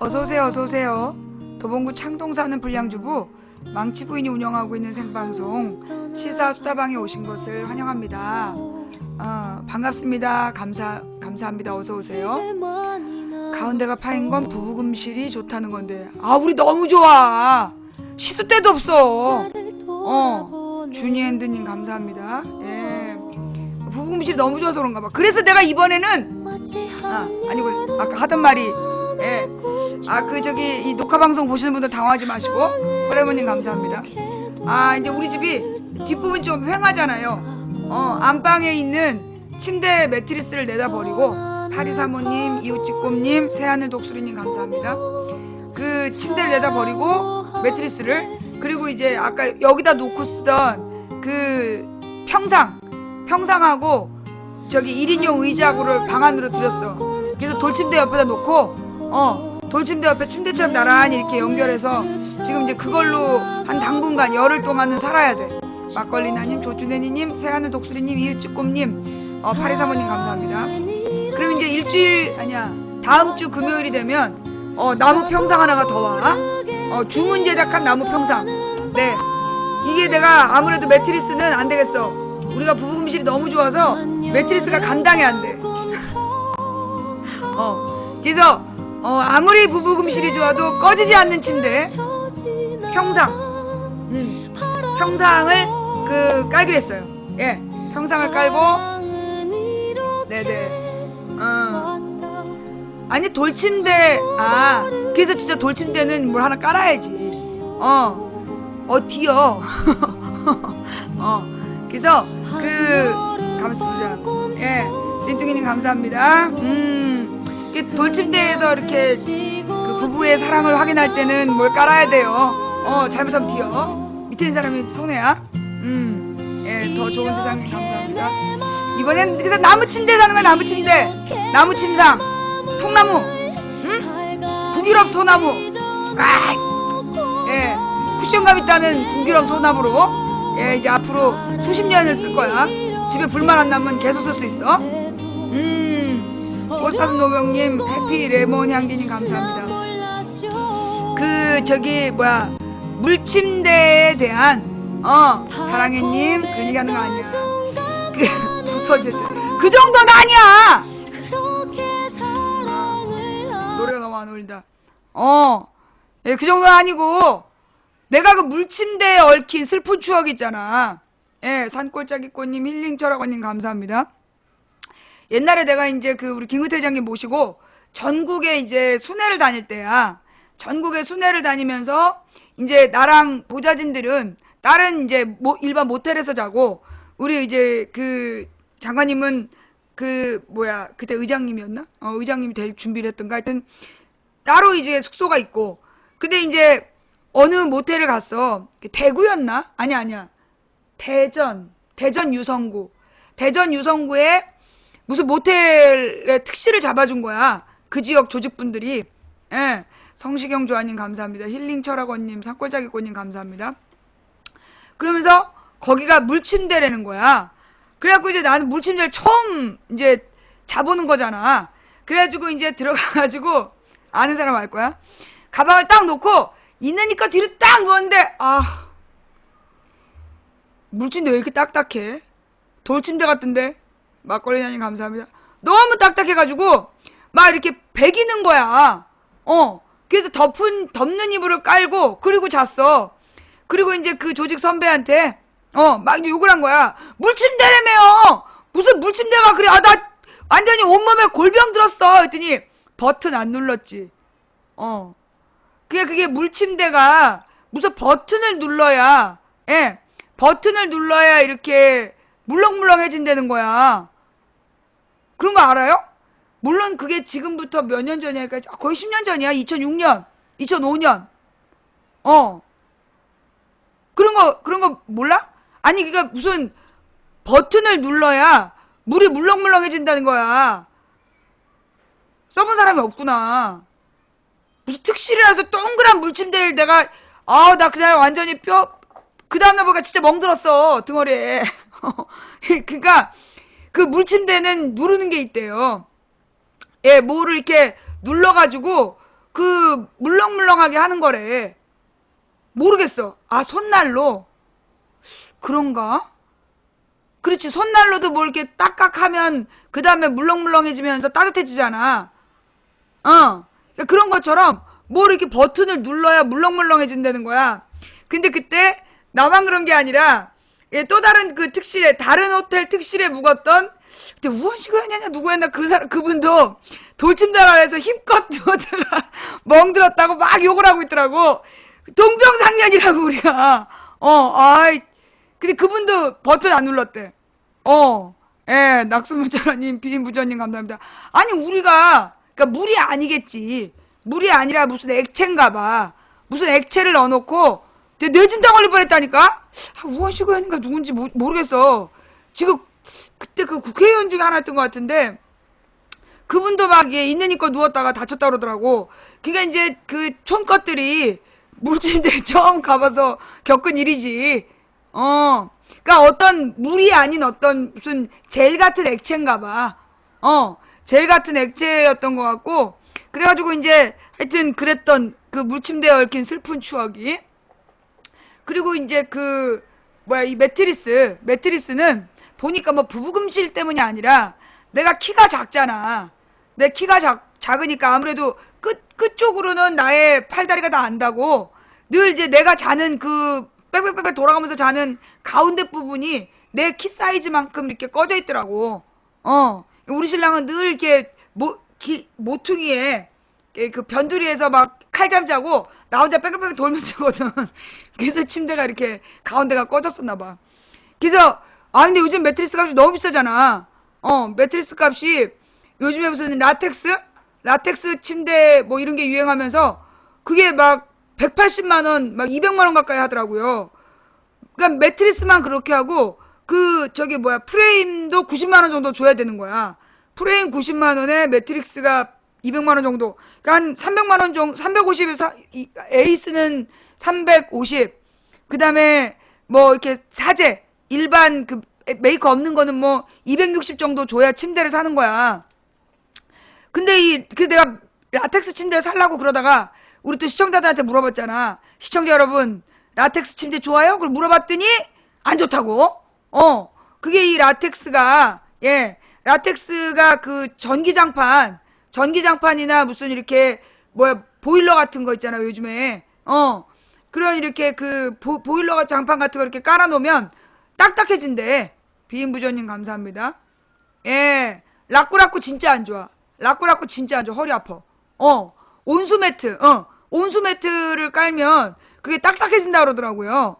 어서오세요, 어서오세요. 도봉구 창동 사는 불량주부 망치 부인이 운영하고 있는 생방송 시사 수다방에 오신 것을 환영합니다. 반갑습니다. 감사합니다. 어서오세요. 가운데가 파인 건 부부금실이 좋다는 건데, 우리 너무 좋아. 시도 때도 없어. 주니앤드님 감사합니다. 예. 부부금실이 너무 좋아서 그런가 봐. 그래서 내가 이번에는 아니고 아까 하던 말이, 예. 이 녹화방송 보시는 분들 당황하지 마시고, 호레모님 감사합니다. 이제 우리 집이 뒷부분 좀 휑하잖아요. 안방에 있는 침대 매트리스를 내다버리고, 파리사모님, 이웃집곰님, 새하늘 독수리님 감사합니다. 그 침대를 내다버리고, 매트리스를, 그리고 이제 아까 여기다 놓고 쓰던 그 평상하고 저기 1인용 의자구를 방 안으로 들였어. 그래서 돌침대 옆에다 놓고, 돌침대 옆에 침대처럼 나란히 이렇게 연결해서 지금 이제 그걸로 한 당분간 열흘 동안은 살아야 돼. 막걸리나님, 조준혜님, 새하늘 독수리님, 이웃집곰님, 파리사모님 감사합니다. 그럼 이제 다음 주 금요일이 되면 나무 평상 하나가 더 와. 주문 제작한 나무 평상. 네, 이게 내가 아무래도 매트리스는 안 되겠어. 우리가 부부금실이 너무 좋아서 매트리스가 감당이 안 돼. 그래서 아무리 부부금실이 좋아도 꺼지지 않는 침대 평상을 깔기로 했어요. 예, 평상을 깔고, 네네. 아니 돌침대, 그래서 진짜 돌침대는 뭘 하나 깔아야지. 어디요? 그래서 가만있어 보자. 예, 진뚱이님 감사합니다. 돌침대에서 이렇게 그 부부의 사랑을 확인할 때는 뭘 깔아야 돼요. 잘못하면 뒤요. 밑에 있는 사람이 손해야. 예, 더 좋은 세상에 감사합니다. 이번엔 그래서 나무 침대 사는 거야. 나무 침대, 나무 침상, 통나무, 북유럽 소나무. 예, 쿠션감 있다는 북유럽 소나무로, 예, 이제 앞으로 수십 년을 쓸 거야. 집에 불만 안 나면 계속 쓸 수 있어. 꽃사슴 노경님, 해피 레몬 향기님 감사합니다. 물침대에 대한 사랑해님 그런 얘기 하는 거 아니야. 부서질 때 그 정도는 아니야. 노래가 너무 안 어울린다. 예, 그 정도는 아니고, 내가 그 물침대에 얽힌 슬픈 추억 있잖아. 예, 산골짜기꽃님, 힐링철학원님 감사합니다. 옛날에 내가 이제 우리 김근태 회장님 모시고 전국에 이제 순회를 다닐 때야. 전국에 순회를 다니면서 이제 나랑 보좌진들은 다른 이제 일반 모텔에서 자고, 우리 이제 장관님은 그때 의장님이었나? 의장님이 될 준비를 했던가. 하여튼 따로 이제 숙소가 있고. 근데 이제 어느 모텔을 갔어. 대구였나? 아니야. 대전 유성구에 무슨 모텔에 특실을 잡아준 거야. 그 지역 조직분들이. 예. 성시경 조아님 감사합니다. 힐링철학원님, 산골짜기꽃님 감사합니다. 그러면서 거기가 물침대라는 거야. 그래갖고 이제 나는 물침대를 처음 이제 자보는 거잖아. 그래가지고 이제 들어가가지고, 아는 사람 알 거야. 가방을 딱 놓고 있으니까 뒤로 딱 누웠는데, 물침대 왜 이렇게 딱딱해? 돌침대 같은데? 막걸리님 감사합니다. 너무 딱딱해가지고 막 이렇게 베기는 거야. 그래서 덮는 이불을 깔고 그리고 잤어. 그리고 이제 그 조직 선배한테 막 욕을 한 거야. 물침대라며요. 무슨 물침대가 그래. 나 완전히 온몸에 골병 들었어. 했더니 버튼 안 눌렀지. 그게 물침대가 무슨 버튼을 눌러야, 예, 버튼을 눌러야 이렇게 물렁물렁해진다는 거야. 그런 거 알아요? 물론 그게 지금부터 몇 년 전이야. 거의 10년 전이야. 2006년, 2005년. 그런 거 몰라? 아니, 그니까 무슨 버튼을 눌러야 물이 물렁물렁해진다는 거야. 써본 사람이 없구나. 무슨 특실이라서 동그란 물침대를 내가, 나 그날 완전히 그 다음날 보니까 진짜 멍들었어. 등허리에. 그니까, 그 물침대는 누르는 게 있대요. 예, 뭐를 이렇게 눌러가지고 그 물렁물렁하게 하는 거래. 모르겠어. 아, 손난로? 그런가? 그렇지. 손난로도 뭐 이렇게 딱딱하면 그 다음에 물렁물렁해지면서 따뜻해지잖아. 그러니까 그런 것처럼 뭐 이렇게 버튼을 눌러야 물렁물렁해진다는 거야. 근데 그때 나만 그런 게 아니라 또 다른 그 특실에, 다른 호텔 특실에 묵었던 그때 우원식이었냐 누구였나 그분도 돌침대 아래에서 힘껏 누웠다가 멍들었다고 막 욕을 하고 있더라고. 동병상련이라고 우리가. 아이. 근데 그분도 버튼 안 눌렀대. 예, 낙수문자라님, 비인부전님 감사합니다. 아니 우리가 그러니까 물이 아니겠지. 물이 아니라 무슨 액체인가 봐. 무슨 액체를 넣어놓고 뇌진탕 걸릴 뻔했다니까. 아, 우원식 의원인가 누군지 모르겠어. 지금 그때 그 국회의원 중에 하나였던 것 같은데 그분도 막 있는 힘껏 누웠다가 다쳤다 그러더라고. 그러니까 이제 그 촌것들이 물침대에 처음 가봐서 겪은 일이지. 그러니까 어떤 물이 아닌 어떤 무슨 젤 같은 액체인가 봐. 젤 같은 액체였던 것 같고, 그래가지고 이제 하여튼 그랬던 그 물침대에 얽힌 슬픈 추억이. 그리고 이제 그 뭐야 이 매트리스는 보니까 뭐 부부금실 때문이 아니라 내가 키가 작잖아. 내 키가 작으니까 아무래도 끝쪽으로는 나의 팔다리가 다 안다고 늘 이제 내가 자는 그 빽빽빽 돌아가면서 자는 가운데 부분이 내 키 사이즈만큼 이렇게 꺼져 있더라고. 우리 신랑은 늘 이렇게 모퉁이에 그 변두리에서 막 칼잠 자고 나 혼자 빽빽빽 돌면서 자거든. 그래서 침대가 이렇게 가운데가 꺼졌었나 봐. 그래서 근데 요즘 매트리스 값이 너무 비싸잖아. 매트리스 값이 요즘에 무슨 라텍스 침대 뭐 이런 게 유행하면서 그게 막 180만 원, 막 200만 원 가까이 하더라고요. 그러니까 매트리스만 그렇게 하고 저기 뭐야 프레임도 90만 원 정도 줘야 되는 거야. 프레임 90만 원에 매트리스가 200만 원 정도. 그러니까 한 300만 원 정도, 350에서 에이스는 350. 그다음에 뭐 이렇게 사제 일반 그 메이커 없는 거는 뭐 260 정도 줘야 침대를 사는 거야. 근데 그래서 내가 라텍스 침대를 살라고 그러다가 우리 또 시청자들한테 물어봤잖아. 시청자 여러분, 라텍스 침대 좋아요? 그걸 물어봤더니 안 좋다고. 그게 이 라텍스가 그 전기장판이나 무슨 이렇게 뭐야 보일러 같은 거 있잖아 요즘에. 그런 이렇게 그 보일러 장판 같은 거 이렇게 깔아놓으면 딱딱해진대. 비인부전님 감사합니다. 예, 라꾸라꾸 진짜 안 좋아. 라꾸라꾸 진짜 안 좋아. 허리 아파. 온수매트를 깔면 그게 딱딱해진다 그러더라고요.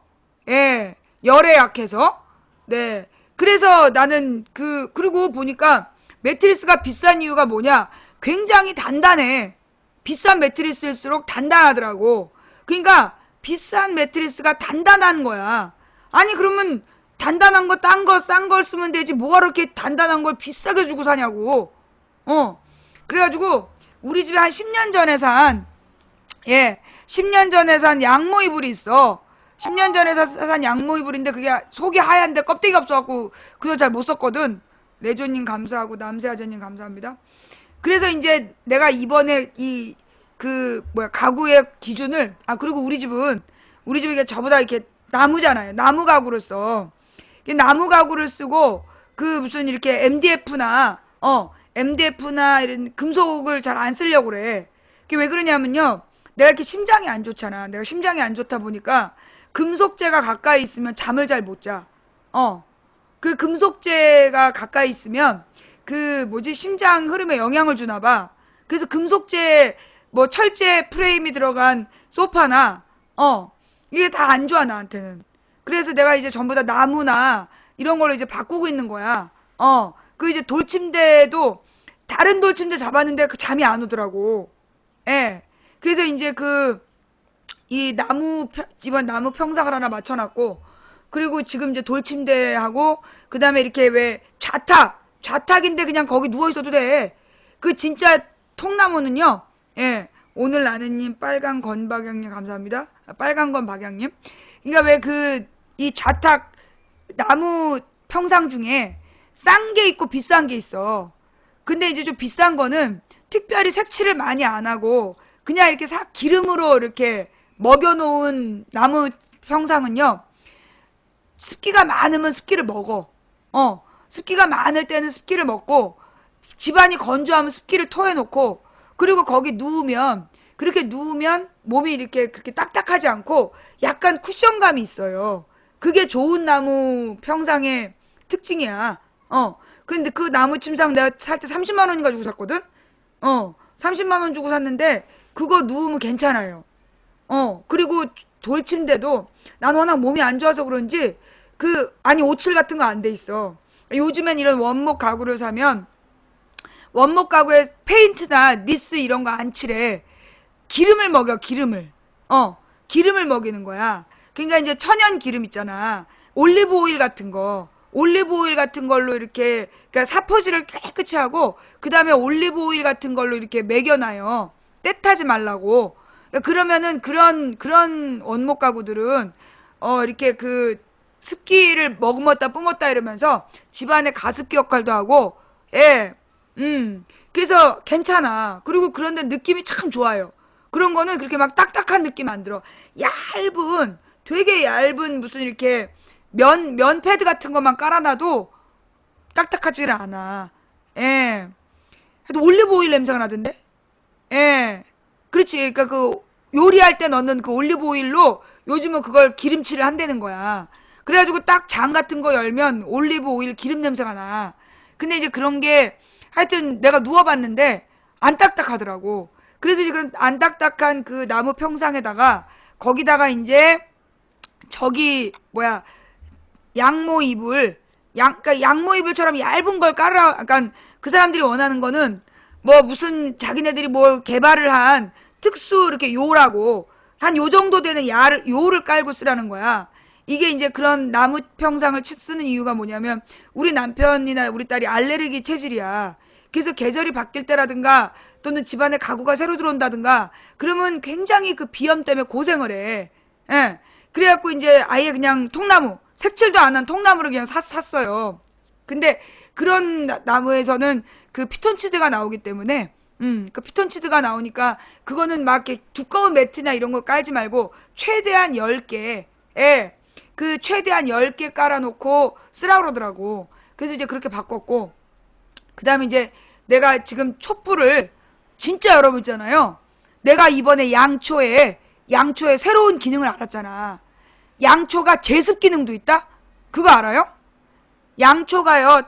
예, 열에 약해서. 네. 그래서 나는 그리고 보니까 매트리스가 비싼 이유가 뭐냐? 굉장히 단단해. 비싼 매트리스일수록 단단하더라고. 그러니까 비싼 매트리스가 단단한 거야. 아니 그러면 단단한 거 싼 걸 쓰면 되지 뭐하러 이렇게 단단한 걸 비싸게 주고 사냐고. 그래가지고 우리 집에 한 10년 전에 산 10년 전에 산 양모 이불이 있어. 10년 전에 산 양모 이불인데 그게 속이 하얀데 껍데기가 없어갖고 그거 잘 못 썼거든. 레조님 감사하고 남세아재님 감사합니다. 그래서 이제 내가 이번에 가구의 기준을 그리고 우리 집은 이게 저보다 이렇게 나무잖아요. 나무 가구를 써. 나무 가구를 쓰고 무슨 이렇게 MDF나 이런 금속을 잘 안 쓰려고 그래. 그게 왜 그러냐면요. 내가 이렇게 심장이 안 좋잖아. 내가 심장이 안 좋다 보니까 금속재가 가까이 있으면 잠을 잘 못 자. 그 금속재가 가까이 있으면 심장 흐름에 영향을 주나 봐. 그래서 금속재 뭐 철제 프레임이 들어간 소파나 이게 다 안 좋아 나한테는. 그래서 내가 이제 전부 다 나무나 이런 걸로 이제 바꾸고 있는 거야. 이제 돌침대도 다른 돌침대 잡았는데 잠이 안 오더라고. 예. 그래서 이제 이번 나무 평상을 하나 맞춰놨고, 그리고 지금 이제 돌침대하고, 그 다음에 이렇게 왜 좌탁인데 그냥 거기 누워있어도 돼. 진짜 통나무는요, 오늘 나는님, 빨간 건박양님 감사합니다. 빨간 건박양님. 그러니까 왜 이 좌탁, 나무 평상 중에 싼 게 있고 비싼 게 있어. 근데 이제 좀 비싼 거는 특별히 색칠을 많이 안 하고, 그냥 이렇게 싹 기름으로 이렇게 먹여놓은 나무 평상은요, 습기가 많으면 습기를 먹어. 습기가 많을 때는 습기를 먹고, 집안이 건조하면 습기를 토해놓고, 그리고 거기 누우면, 그렇게 누우면 몸이 이렇게 그렇게 딱딱하지 않고 약간 쿠션감이 있어요. 그게 좋은 나무 평상의 특징이야. 근데 그 나무 침상 내가 살 때 30만 원인가 주고 샀거든? 30만 원 주고 샀는데, 그거 누우면 괜찮아요. 그리고 돌침대도 난 워낙 몸이 안 좋아서 그런지 아니, 오칠 같은 거 안 돼 있어. 요즘엔 이런 원목 가구를 사면 원목 가구에 페인트나 니스 이런 거 안 칠해. 기름을 먹여, 기름을. 기름을 먹이는 거야. 그러니까 이제 천연 기름 있잖아. 올리브 오일 같은 거. 올리브 오일 같은 걸로 이렇게, 그러니까 사포질을 깨끗이 하고, 그 다음에 올리브 오일 같은 걸로 이렇게 먹여놔요. 때 타지 말라고. 그러면은 그런 원목 가구들은, 이렇게 습기를 머금었다 뿜었다 이러면서 집안의 가습기 역할도 하고, 예, 그래서 괜찮아. 그리고 그런데 느낌이 참 좋아요. 그런 거는 그렇게 막 딱딱한 느낌 안 들어. 되게 얇은 무슨 이렇게 면 패드 같은 것만 깔아놔도 딱딱하지를 않아. 예. 그래도 올리브 오일 냄새가 나던데? 예. 그렇지. 그러니까 요리할 때 넣는 그 올리브 오일로 요즘은 그걸 기름칠을 한다는 거야. 그래가지고 딱 장 같은 거 열면 올리브 오일 기름 냄새가 나. 근데 이제 그런 게 하여튼 내가 누워봤는데 안 딱딱하더라고. 그래서 이제 그런 안 딱딱한 그 나무 평상에다가 거기다가 이제 저기 뭐야, 양모 이불, 그러니까 양모 이불처럼 얇은 걸 깔아. 약간 그 사람들이 원하는 거는 뭐 무슨 자기네들이 뭘 개발을 한 특수 이렇게 요라고 한 요 정도 되는 요를 깔고 쓰라는 거야. 이게 이제 그런 나무 평상을 쓰는 이유가 뭐냐면 우리 남편이나 우리 딸이 알레르기 체질이야. 그래서 계절이 바뀔 때라든가 또는 집안에 가구가 새로 들어온다든가 그러면 굉장히 그 비염 때문에 고생을 해. 예. 그래갖고 이제 아예 그냥 통나무, 색칠도 안 한 통나무를 그냥 샀어요. 근데 그런 나무에서는 그 피톤치드가 나오기 때문에 그 피톤치드가 나오니까 그거는 막 이렇게 두꺼운 매트나 이런 거 깔지 말고 최대한 10개, 예, 그 최대한 10개 깔아놓고 쓰라 그러더라고. 그래서 이제 그렇게 바꿨고, 그 다음에 이제 내가 지금 촛불을 진짜 여러분 있잖아요. 내가 이번에 양초에 새로운 기능을 알았잖아. 양초가 제습 기능도 있다? 그거 알아요? 양초가요,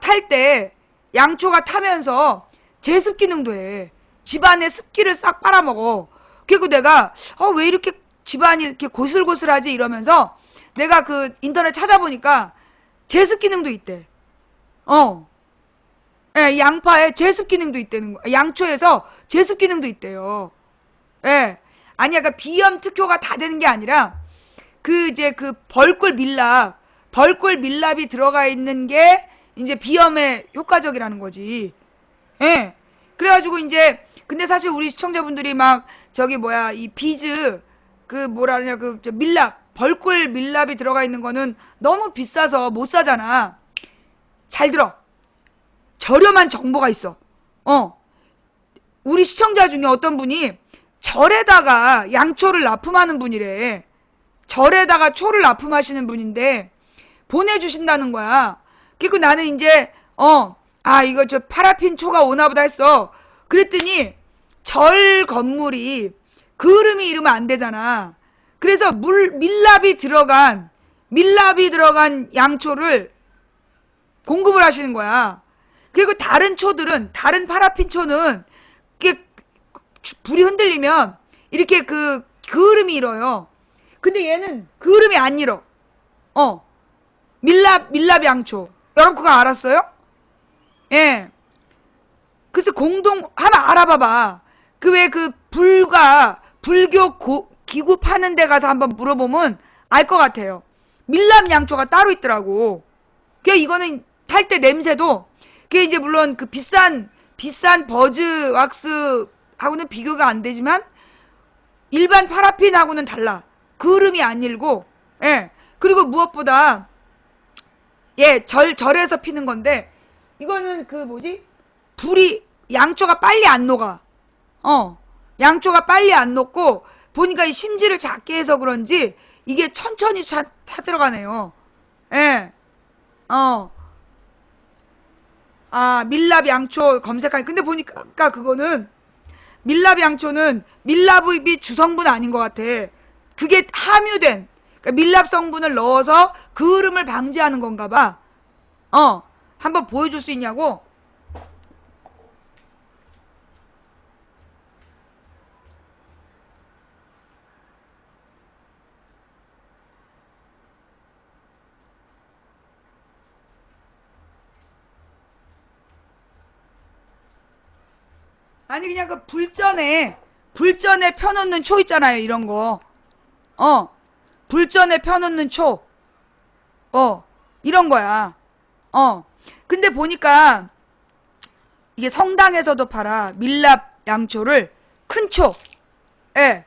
양초가 타면서 제습 기능도 해. 집안의 습기를 싹 빨아먹어. 그리고 내가, 왜 이렇게 집안이 이렇게 고슬고슬하지? 이러면서 내가 인터넷 찾아보니까 제습 기능도 있대. 예, 양파에 제습 기능도 있다는 거. 양초에서 제습 기능도 있대요. 예. 아니, 그러니까 비염 특효가 다 되는 게 아니라, 이제 벌꿀 밀랍이 들어가 있는 게, 이제 비염에 효과적이라는 거지. 예. 그래가지고 이제, 근데 사실 우리 시청자분들이 막, 이 비즈, 벌꿀 밀랍이 들어가 있는 거는 너무 비싸서 못 사잖아. 잘 들어. 저렴한 정보가 있어. 우리 시청자 중에 어떤 분이 절에다가 양초를 납품하는 분이래. 절에다가 초를 납품하시는 분인데 보내주신다는 거야. 그리고 나는 이제 이거 저 파라핀 초가 오나보다 했어. 그랬더니 절 건물이 그름이 이러면 안 되잖아. 그래서 밀랍이 들어간 양초를 공급을 하시는 거야. 그리고 다른 파라핀 초는 이게 불이 흔들리면 이렇게 그을음이 일어요. 근데 얘는 그을음이 안 일어. 밀랍 양초. 여러분 그거 알았어요? 예. 그래서 한번 알아봐봐. 불교 기구 파는 데 가서 한번 물어보면 알 것 같아요. 밀랍 양초가 따로 있더라고. 이거는 탈 때 냄새도, 그게 이제 물론 비싼 버즈 왁스하고는 비교가 안 되지만, 일반 파라핀하고는 달라. 그름이 안 일고, 예. 그리고 무엇보다, 예, 절에서 피는 건데, 이거는 양초가 빨리 안 녹아. 양초가 빨리 안 녹고 보니까 이 심지를 작게 해서 그런지 이게 천천히 타 들어가네요. 예. 어. 아, 밀랍 양초 검색하니. 근데 보니까 그거는 밀랍 양초는 밀랍이 주성분 아닌 것 같아. 그게 함유된, 그러니까 밀랍 성분을 넣어서 그 흐름을 방지하는 건가 봐. 한번 보여줄 수 있냐고? 아니, 그냥 그 불전에 펴놓는 초 있잖아요, 이런 거. 어, 불전에 펴놓는 초. 이런 거야. 근데 보니까 이게 성당에서도 팔아. 밀랍 양초를 큰 초. 예.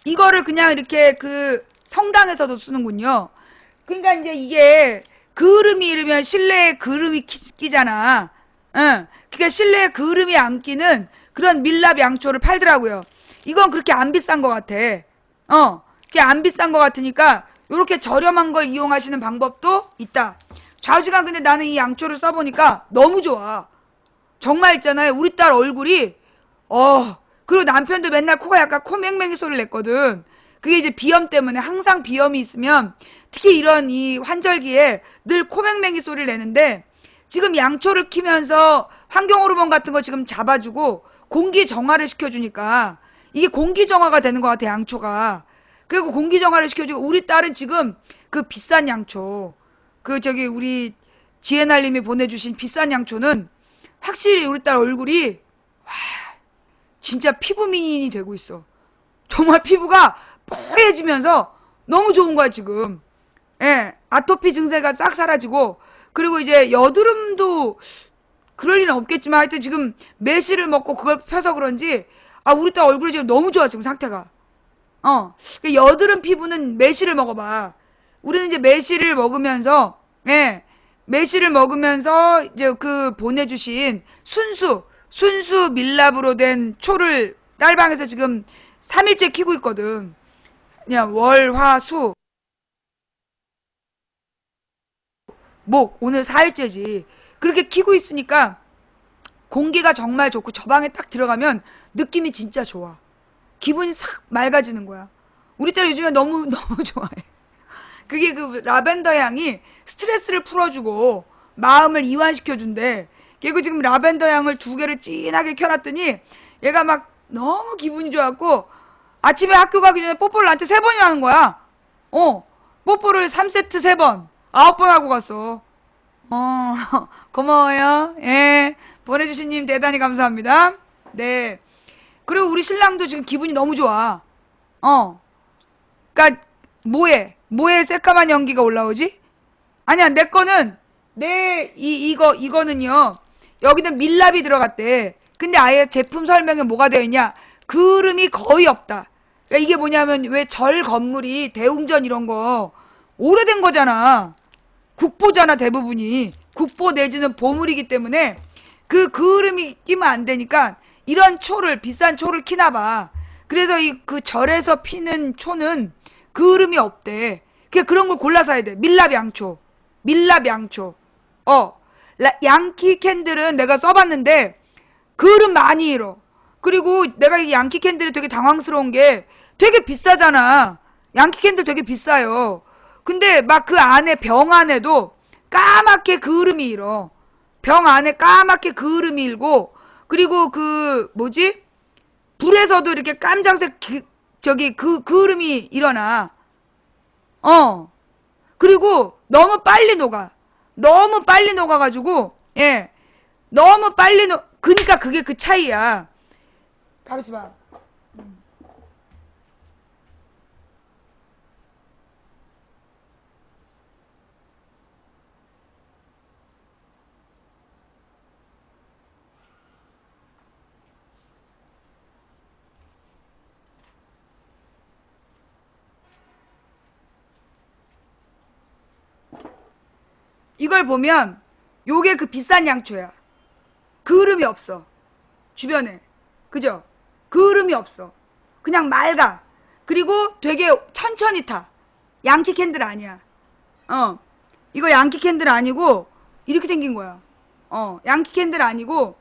이거를 그냥 이렇게 그 성당에서도 쓰는군요. 그러니까 이제 이게 그을음이 이르면 실내에 그을음이 끼잖아. 응. 그러니까 실내에 그을음이 안 끼는 그런 밀랍 양초를 팔더라고요. 이건 그렇게 안 비싼 것 같아. 그게 안 비싼 것 같으니까 이렇게 저렴한 걸 이용하시는 방법도 있다. 좌우지간 근데 나는 이 양초를 써보니까 너무 좋아. 정말 있잖아요. 우리 딸 얼굴이 그리고 남편도 맨날 코가 약간 코맹맹이 소리를 냈거든. 그게 이제 비염 때문에 항상 비염이 있으면 특히 이런 이 환절기에 늘 코맹맹이 소리를 내는데 지금 양초를 키면서 환경호르몬 같은 거 지금 잡아주고 공기 정화를 시켜주니까 이게 공기 정화가 되는 것 같아, 양초가. 그리고 공기 정화를 시켜주고 우리 딸은 지금 그 비싼 양초, 그 저기 우리 지혜날님이 보내주신 비싼 양초는 확실히 우리 딸 얼굴이 진짜 피부 미인이 되고 있어. 정말 피부가 뽀얘지면서 너무 좋은 거야 지금. 예, 아토피 증세가 싹 사라지고 그리고 이제 여드름도 그럴 일은 없겠지만 하여튼 지금 매실을 먹고 그걸 펴서 그런지 우리 딸 얼굴이 지금 너무 좋아 지금 상태가. 그 여드름 피부는 매실을 먹어봐. 우리는 이제 매실을 먹으면서 매실을 먹으면서 이제 그 보내주신 순수 밀랍으로 된 초를 딸방에서 지금 3일째 키고 있거든. 그냥 월, 화, 수, 목 오늘 4일째지. 그렇게 키고 있으니까 공기가 정말 좋고 저 방에 딱 들어가면 느낌이 진짜 좋아. 기분이 싹 맑아지는 거야. 우리 딸 요즘에 너무 너무 좋아해. 그게 그 라벤더 향이 스트레스를 풀어주고 마음을 이완시켜준대. 그리고 지금 라벤더 향을 2개를 진하게 켜놨더니 얘가 막 너무 기분이 좋았고 아침에 학교 가기 전에 뽀뽀를 나한테 3번이나 하는 거야. 뽀뽀를 3세트 3번 9번 하고 갔어. 고마워요. 예, 보내주신 님 대단히 감사합니다. 네. 그리고 우리 신랑도 지금 기분이 너무 좋아. 그니까 뭐에 새까만 연기가 올라오지? 아니야, 내 거는 이거는요. 여기는 밀랍이 들어갔대. 근데 아예 제품 설명에 뭐가 되어 있냐? 그을음이 거의 없다. 그러니까 이게 뭐냐면 왜 절 건물이 대웅전 이런 거 오래된 거잖아. 국보잖아 대부분이. 국보 내지는 보물이기 때문에 그 그을음이 끼면 안 되니까 이런 초를 비싼 초를 키나 봐. 그래서 이 그 절에서 피는 초는 그을음이 없대. 그런 걸 골라서 해야 돼. 밀랍 양초. 밀랍 양초. 양키 캔들은 내가 써봤는데 그을음 많이 잃어. 그리고 내가 이 양키 캔들이 되게 당황스러운 게 되게 비싸잖아. 양키 캔들 되게 비싸요. 근데 막 그 안에 병 안에도 까맣게 그을음이 일어. 병 안에 까맣게 그을음이 일고 그리고 그 뭐지? 불에서도 이렇게 깜장색 그을음이 일어나. 그리고 너무 빨리 녹아. 너무 빨리 녹아가지고 너무 빨리 그니까 그게 그 차이야. 가만있어 봐. 이걸 보면 요게 그 비싼 양초야. 그을음이 없어. 주변에. 그죠? 그을음이 없어. 그냥 맑아. 그리고 되게 천천히 타. 양키 캔들 아니야. 이거 양키 캔들 아니고 이렇게 생긴 거야. 양키 캔들 아니고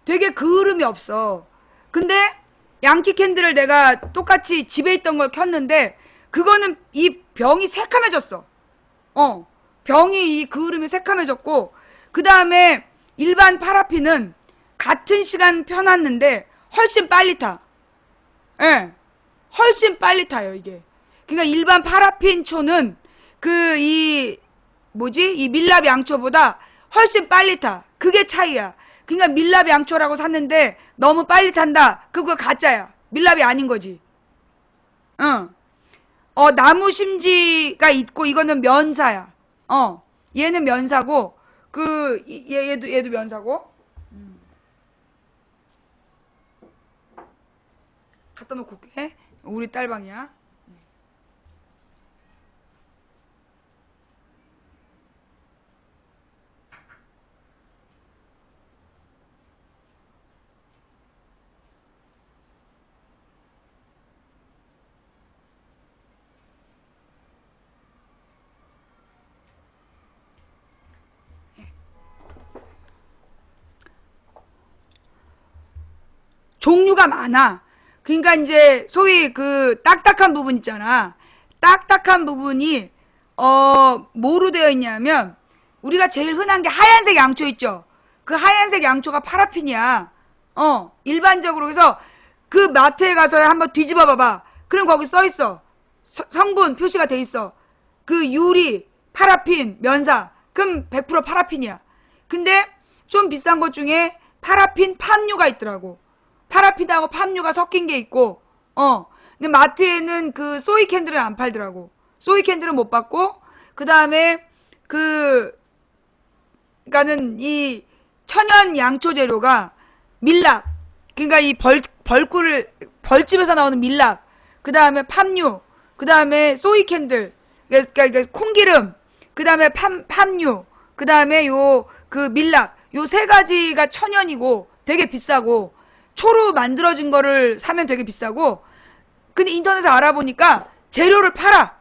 되게 그을음이 없어. 근데 양키 캔들을 내가 똑같이 집에 있던 걸 켰는데 그거는 이 병이 새카매졌어. 병이 이 그을음이 새카매졌고, 그 다음에 일반 파라핀은 같은 시간 펴놨는데 훨씬 빨리 타. 예. 훨씬 빨리 타요, 이게. 그러니까 일반 파라핀 초는 이 밀랍 양초보다 훨씬 빨리 타. 그게 차이야. 그러니까 밀랍 양초라고 샀는데 너무 빨리 탄다. 그거 가짜야. 밀랍이 아닌 거지. 나무 심지가 있고 이거는 면사야. 얘는 면사고 얘도 면사고. 갖다 놓고 올게. 우리 딸방이야. 종류가 많아. 그러니까 이제 소위 그 딱딱한 부분 있잖아. 딱딱한 부분이 뭐로 되어 있냐면 우리가 제일 흔한 게 하얀색 양초 있죠. 그 하얀색 양초가 파라핀이야. 일반적으로. 그래서 그 마트에 가서 한번 뒤집어 봐봐. 그럼 거기 써 있어. 성분 표시가 돼 있어. 그 유리, 파라핀, 면사. 그럼 100% 파라핀이야. 근데 좀 비싼 것 중에 파라핀 팜유가 있더라고. 파라핀하고 팜유가 섞인 게 있고, 근데 마트에는 그 소이 캔들은 안 팔더라고. 소이 캔들은 못 받고, 그 다음에 그러니까는 이 천연 양초 재료가 밀랍, 그러니까 이 벌집에서 나오는 밀랍, 그 다음에 팜유, 그 다음에 소이 캔들, 그러니까 콩기름, 그 다음에 팜유, 그 다음에 그 밀랍, 요 세 가지가 천연이고 되게 비싸고, 초로 만들어진 거를 사면 되게 비싸고, 근데 인터넷에 알아보니까 재료를 팔아.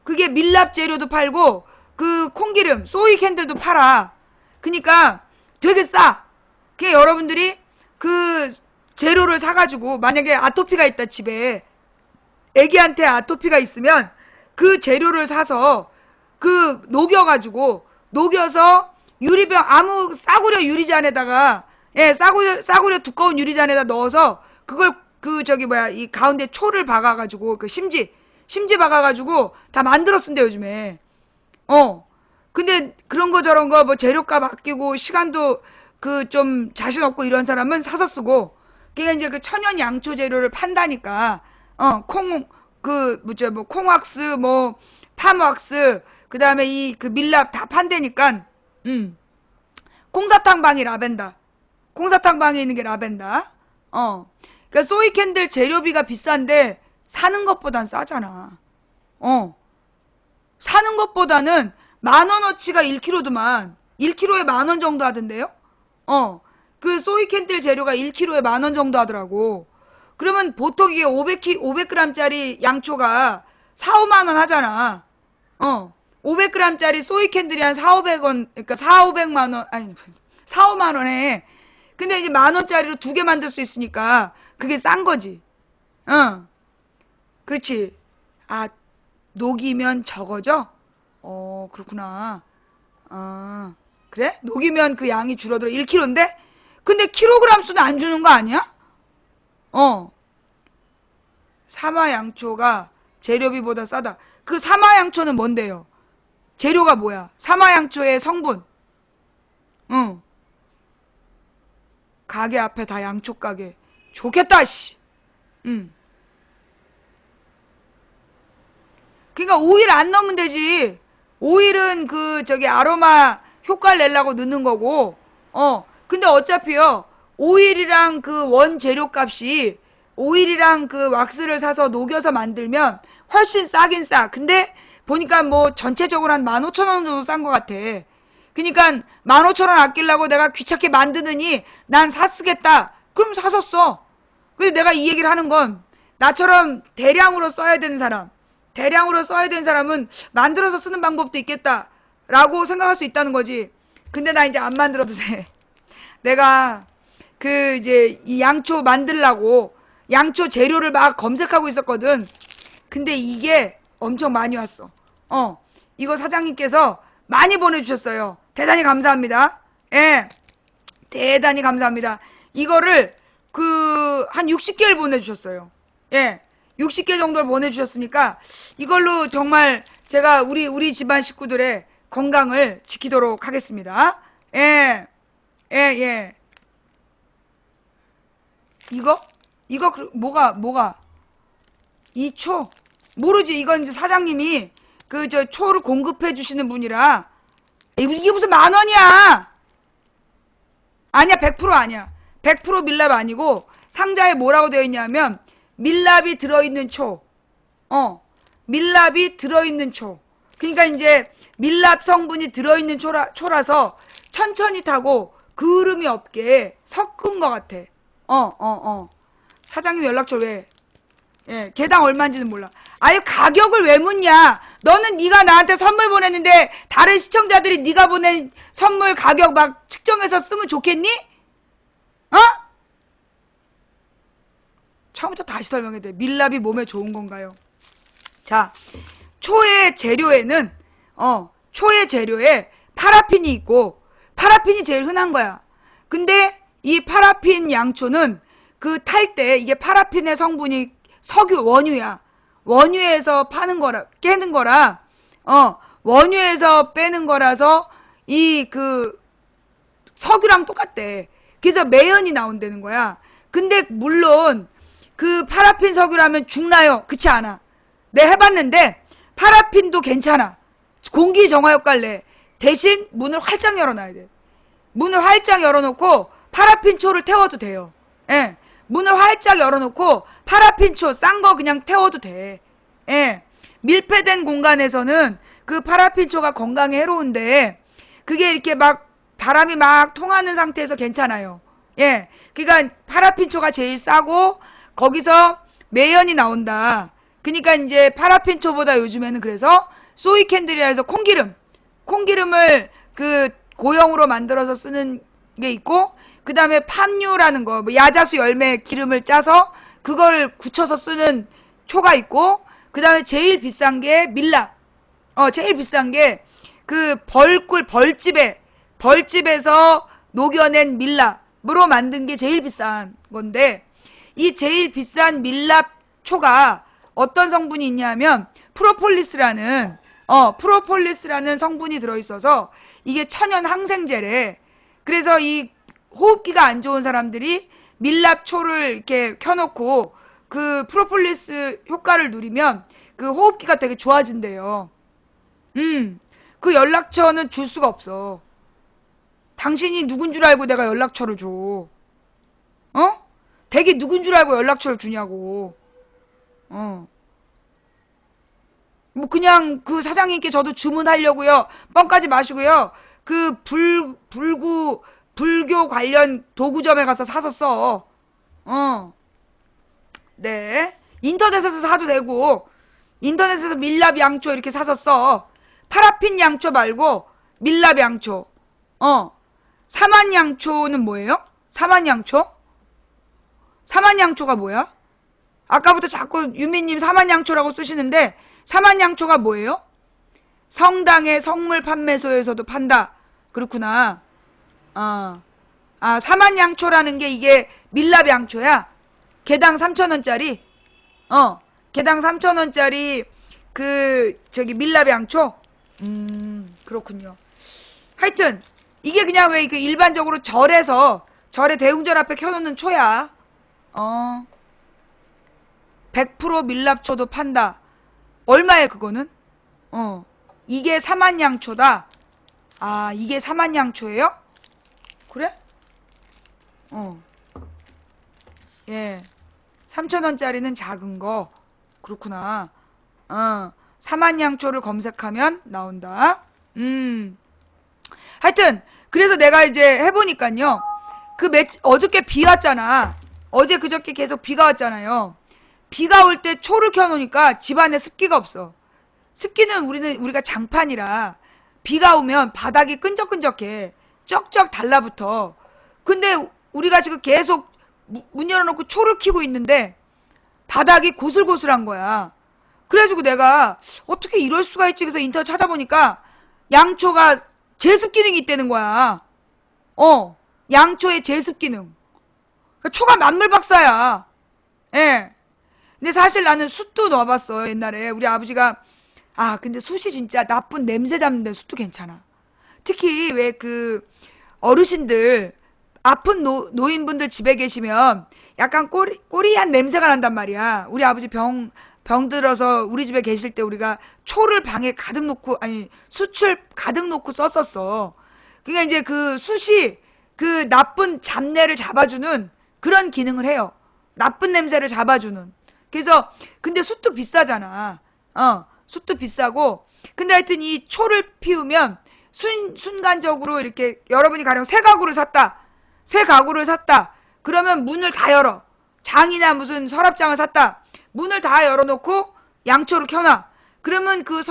그게 밀랍 재료도 팔고 그 콩기름, 소이 캔들도 팔아. 그니까 되게 싸. 그게 여러분들이 그 재료를 사가지고, 만약에 아토피가 있다 집에, 애기한테 아토피가 있으면 그 재료를 사서 녹여서 유리병, 아무 싸구려 유리잔에다가, 싸구려 두꺼운 유리잔에다 넣어서 그걸 이 가운데 초를 박아가지고, 심지 박아가지고 다 만들어 쓴대, 요즘에. 근데 그런 거 저런 거 뭐 재료값 아끼고 시간도 좀 자신 없고 이런 사람은 사서 쓰고, 그게 이제 그 천연 양초 재료를 판다니까. 콩왁스, 팜왁스, 그 다음에 그 밀랍 다 판다니까. 콩사탕방이 라벤더. 콩사탕방에 있는 게 라벤더. 그러니까 소이 캔들 재료비가 비싼데 사는 것보단 싸잖아. 사는 것보다는 10,000원어치가 1kg더만. 1kg에 10,000원 정도 하던데요? 그 소이 캔들 재료가 1kg에 10,000원 정도 하더라고. 그러면 보통 이게 500g짜리 양초가 4-5만 원 하잖아. 500g짜리 소이 캔들이 한 4-500원, 그러니까 4-500만 원, 아니, 4-5만 원에. 근데 이제 10,000원짜리로 2개 만들 수 있으니까 그게 싼 거지. 그렇지. 아, 녹이면 적어져? 그렇구나. 그래? 녹이면 그 양이 줄어들어. 1kg인데? 근데 킬로그램 수는 안 주는 거 아니야? 사마양초가 재료비보다 싸다. 그 사마양초는 뭔데요? 재료가 뭐야? 사마양초의 성분. 가게 앞에 다 양초 가게. 좋겠다, 씨. 그러니까 오일 안 넣으면 되지. 오일은 아로마 효과를 내려고 넣는 거고. 근데 어차피요, 오일이랑 그 원재료 값이, 오일이랑 그 왁스를 사서 녹여서 만들면 훨씬 싸긴 싸. 근데 보니까 뭐 전체적으로 한 15,000원 정도 싼 것 같아. 그니까 15,000원 아끼려고 내가 귀찮게 만드느니 난 사 쓰겠다. 그럼 사서 써. 근데 내가 이 얘기를 하는 건 나처럼 대량으로 써야 되는 사람, 대량으로 써야 되는 사람은 만들어서 쓰는 방법도 있겠다라고 생각할 수 있다는 거지. 근데 나 이제 안 만들어도 돼. 내가 그 이제 이 양초 만들라고 양초 재료를 막 검색하고 있었거든. 근데 이게 엄청 많이 왔어. 이거 사장님께서 많이 보내주셨어요. 대단히 감사합니다. 예. 대단히 감사합니다. 이거를 한 60개를 보내주셨어요. 예. 60개 정도를 보내주셨으니까 이걸로 정말 제가 우리 집안 식구들의 건강을 지키도록 하겠습니다. 예. 예, 예. 이거 뭐가? 이 초? 모르지. 이건 이제 사장님이 초를 공급해 주시는 분이라. 이게 무슨 10,000원이야! 아니야, 100% 아니야. 100% 밀랍 아니고, 상자에 뭐라고 되어 있냐면, 밀랍이 들어있는 초. 밀랍이 들어있는 초. 그러니까 이제, 밀랍 성분이 들어있는 초라서, 천천히 타고, 그을음이 없게 섞은 것 같아. 사장님 연락처 왜? 예, 개당 얼마인지는 몰라. 아유, 가격을 왜 묻냐? 너는 네가 나한테 선물 보냈는데 다른 시청자들이 네가 보낸 선물 가격 막 측정해서 쓰면 좋겠니? 처음부터 다시 설명해야 돼. 밀랍이 몸에 좋은 건가요? 자, 초의 재료에 파라핀이 있고, 파라핀이 제일 흔한 거야. 근데 이 파라핀 양초는 탈 때 이게 파라핀의 성분이 석유, 원유야. 원유에서 깨는 거라, 원유에서 빼는 거라서 석유랑 똑같대. 그래서 매연이 나온다는 거야. 근데 물론 파라핀 석유라면 죽나요? 그렇지 않아. 내가 해봤는데 파라핀도 괜찮아. 공기 정화 효과를 내. 대신 문을 활짝 열어놔야 돼. 문을 활짝 열어놓고 파라핀 초를 태워도 돼요. 예. 문을 활짝 열어놓고 파라핀 초 싼 거 그냥 태워도 돼. 예. 밀폐된 공간에서는 파라핀 초가 건강에 해로운데 그게 이렇게 막 바람이 막 통하는 상태에서 괜찮아요. 예. 그러니까 파라핀 초가 제일 싸고 거기서 매연이 나온다. 그러니까 이제 파라핀 초보다 요즘에는 그래서 소이 캔들이라 해서 콩기름을 고형으로 만들어서 쓰는 게 있고, 그 다음에 팜유라는 거, 야자수 열매 기름을 짜서 그걸 굳혀서 쓰는 초가 있고, 그 다음에 제일 비싼 게 밀랍. 제일 비싼 게 벌집에서 녹여낸 밀랍으로 만든 게 제일 비싼 건데, 이 제일 비싼 밀랍 초가 어떤 성분이 있냐면 프로폴리스라는 성분이 들어있어서 이게 천연 항생제래. 그래서 이 호흡기가 안 좋은 사람들이 밀랍초를 이렇게 켜놓고 프로폴리스 효과를 누리면 호흡기가 되게 좋아진대요. 그 연락처는 줄 수가 없어. 당신이 누군 줄 알고 내가 연락처를 줘? 되게 누군 줄 알고 연락처를 주냐고. 뭐 그냥 사장님께 저도 주문하려고요. 뻥까지 마시고요. 불교 관련 도구점에 가서 사서 써. 네. 인터넷에서 사도 되고, 인터넷에서 밀랍 양초 이렇게 사서 써. 파라핀 양초 말고, 밀랍 양초. 사만 양초는 뭐예요? 사만 양초? 사만 양초가 뭐야? 아까부터 자꾸 유미님 사만 양초라고 쓰시는데, 사만 양초가 뭐예요? 성당의 성물 판매소에서도 판다. 그렇구나. 사만 양초라는 게 이게 밀랍 양초야. 개당 3,000원짜리. 개당 3,000원짜리 밀랍 양초. 그렇군요. 하여튼 이게 그냥 왜 일반적으로 절에 대웅절 앞에 켜놓는 초야. 100% 밀랍초도 판다. 얼마에 그거는? 이게 사만양초다. 이게 사만양초예요? 그래? 예. 3,000원짜리는 작은 거. 그렇구나. 사만양초를 검색하면 나온다. 하여튼 그래서 내가 이제 해보니까요. 어저께 비 왔잖아. 어제 그저께 계속 비가 왔잖아요. 비가 올 때 초를 켜놓으니까 집안에 습기가 없어. 습기는 우리가 장판이라 비가 오면 바닥이 끈적끈적해. 쩍쩍 달라붙어. 근데 우리가 지금 계속 문 열어놓고 초를 켜고 있는데 바닥이 고슬고슬한 거야. 그래가지고 내가 어떻게 이럴 수가 있지? 그래서 인터넷 찾아보니까 양초가 제습 기능이 있다는 거야. 양초의 제습 기능. 그러니까 초가 만물박사야. 예. 근데 사실 나는 숯도 넣어봤어. 옛날에 우리 아버지가 근데 숯이 진짜 나쁜 냄새 잡는데 숯도 괜찮아. 특히 왜 그 어르신들 아픈 노인분들 집에 계시면 약간 꼬리한 냄새가 난단 말이야. 우리 아버지 병 들어서 우리 집에 계실 때 우리가 초를 방에 가득 놓고 숯을 가득 놓고 썼었어. 그러니까 이제 그 숯이 그 나쁜 잡내를 잡아주는 그런 기능을 해요. 나쁜 냄새를 잡아주는. 그래서 근데 숯도 비싸잖아. 숯도 비싸고. 근데 하여튼 이 초를 피우면 순간적으로 이렇게 여러분이 가령 새 가구를 샀다. 그러면 문을 다 열어. 장이나 무슨 서랍장을 샀다. 문을 다 열어놓고 양초를 켜놔. 그러면 그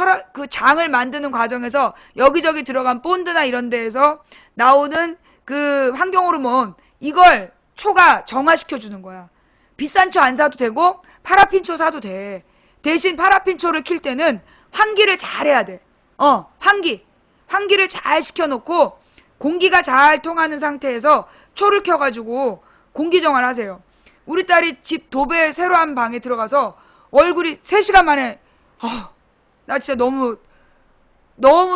장을 만드는 과정에서 여기저기 들어간 본드나 이런 데에서 나오는 그 환경호르몬 이걸 초가 정화시켜주는 거야. 비싼 초 안 사도 되고 파라핀 초 사도 돼. 대신 파라핀 초를 킬 때는 환기를 잘 해야 돼. 환기를 잘 시켜놓고 공기가 잘 통하는 상태에서 초를 켜가지고 공기 정화를 하세요. 우리 딸이 집 도배 새로 한 방에 들어가서 얼굴이 3시간 만에 나 진짜 너무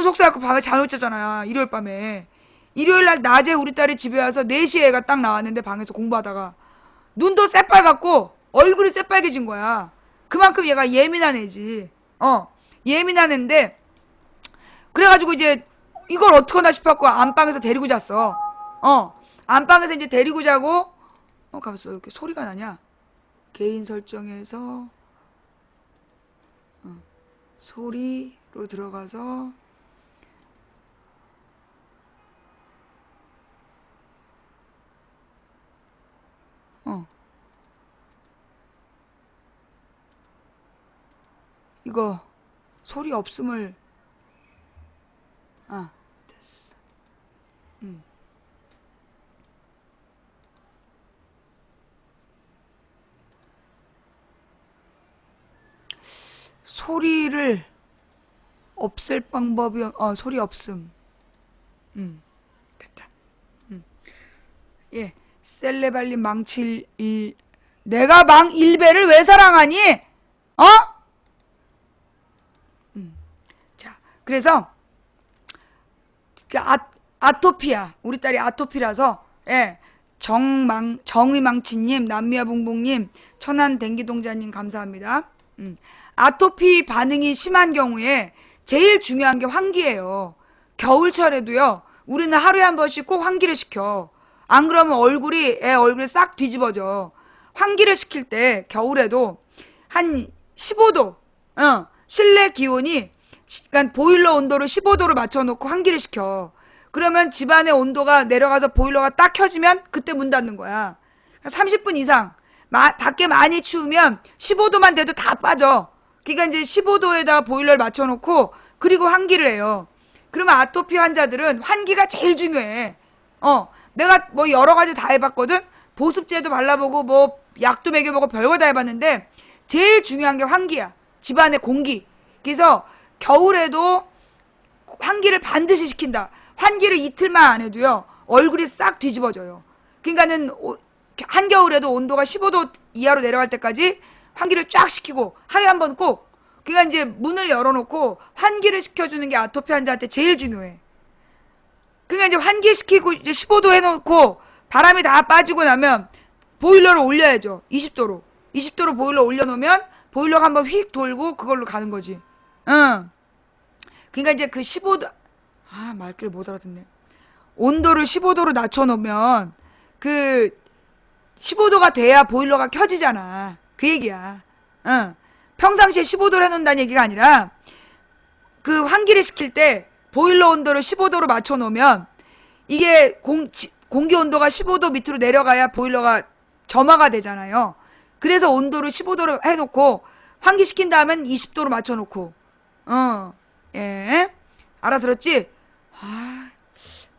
속상해갖고 밤에 잠 못 잤잖아. 일요일 밤에. 일요일날 낮에 우리 딸이 집에 와서 4시에 애가 딱 나왔는데 방에서 공부하다가 눈도 새빨갛고 얼굴이 새빨개진 거야. 그만큼 얘가 예민한 애지. 예민한 애인데 그래가지고 이제 이걸 어떡하나 싶었고 안방에서 데리고 잤어. 안방에서 이제 데리고 자고 가만있어. 왜 이렇게 소리가 나냐? 개인 설정에서 소리로 들어가서 이거 소리 없음을 됐어. 소리를 없앨 방법이 소리 없음. 됐다. 예, 셀레발리 망칠 내가 일배를 왜 사랑하니? 자, 그래서 아토피야. 우리 딸이 아토피라서 정의망치님, 남미아붕붕님, 천안댕기동자님 감사합니다. 아토피 반응이 심한 경우에 제일 중요한 게 환기예요. 겨울철에도요. 우리는 하루에 한 번씩 꼭 환기를 시켜. 안 그러면 애 얼굴이 싹 뒤집어져. 환기를 시킬 때 겨울에도 한 15도 실내 기온이 그러니까 보일러 온도를 15도로 맞춰놓고 환기를 시켜. 그러면 집안의 온도가 내려가서 보일러가 딱 켜지면 그때 문 닫는 거야. 30분 이상 밖에 많이 추우면 15도만 돼도 다 빠져. 그러니까 이제 15도에다가 보일러를 맞춰놓고 그리고 환기를 해요. 그러면 아토피 환자들은 환기가 제일 중요해. 내가 뭐 여러 가지 다 해봤거든. 보습제도 발라보고 뭐 약도 먹여보고 별거 다 해봤는데 제일 중요한 게 환기야. 집안의 공기. 그래서 겨울에도 환기를 반드시 시킨다. 환기를 이틀만 안 해도요. 얼굴이 싹 뒤집어져요. 그러니까는 한겨울에도 온도가 15도 이하로 내려갈 때까지 환기를 쫙 시키고 하루에 한 번 꼭. 그러니까 이제 문을 열어놓고 환기를 시켜주는 게 아토피 환자한테 제일 중요해. 그러니까 이제 환기시키고 이제 15도 해놓고 바람이 다 빠지고 나면 보일러를 올려야죠. 20도로. 20도로 보일러 올려놓으면 보일러가 한번 휙 돌고 그걸로 가는 거지. 그러니까 이제 그 15도 말귀를 못 알아듣네. 온도를 15도로 낮춰놓으면 그 15도가 돼야 보일러가 켜지잖아. 그 얘기야. 평상시에 15도로 해놓는다는 얘기가 아니라 그 환기를 시킬 때 보일러 온도를 15도로 맞춰놓으면 이게 공기 온도가 15도 밑으로 내려가야 보일러가 점화가 되잖아요. 그래서 온도를 15도로 해놓고 환기시킨 다음엔 20도로 맞춰놓고. 예. 알아들었지? 아,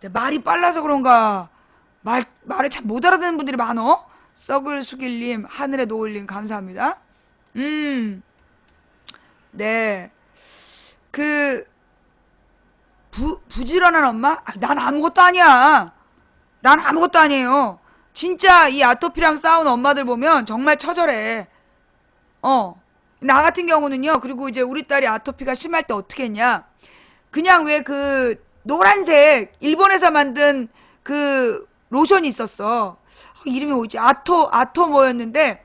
내 말이 빨라서 그런가. 말을 참 못 알아듣는 분들이 많어. 썩을 수길님, 하늘에 놓을님, 감사합니다. 네. 그, 부지런한 엄마? 난 아무것도 아니야. 난 아무것도 아니에요. 진짜 이 아토피랑 싸운 엄마들 보면 정말 처절해. 나 같은 경우는요, 그리고 이제 우리 딸이 아토피가 심할 때 어떻게 했냐. 그냥 왜 그 노란색 일본에서 만든 그 로션이 있었어. 이름이 뭐지? 아토 뭐였는데,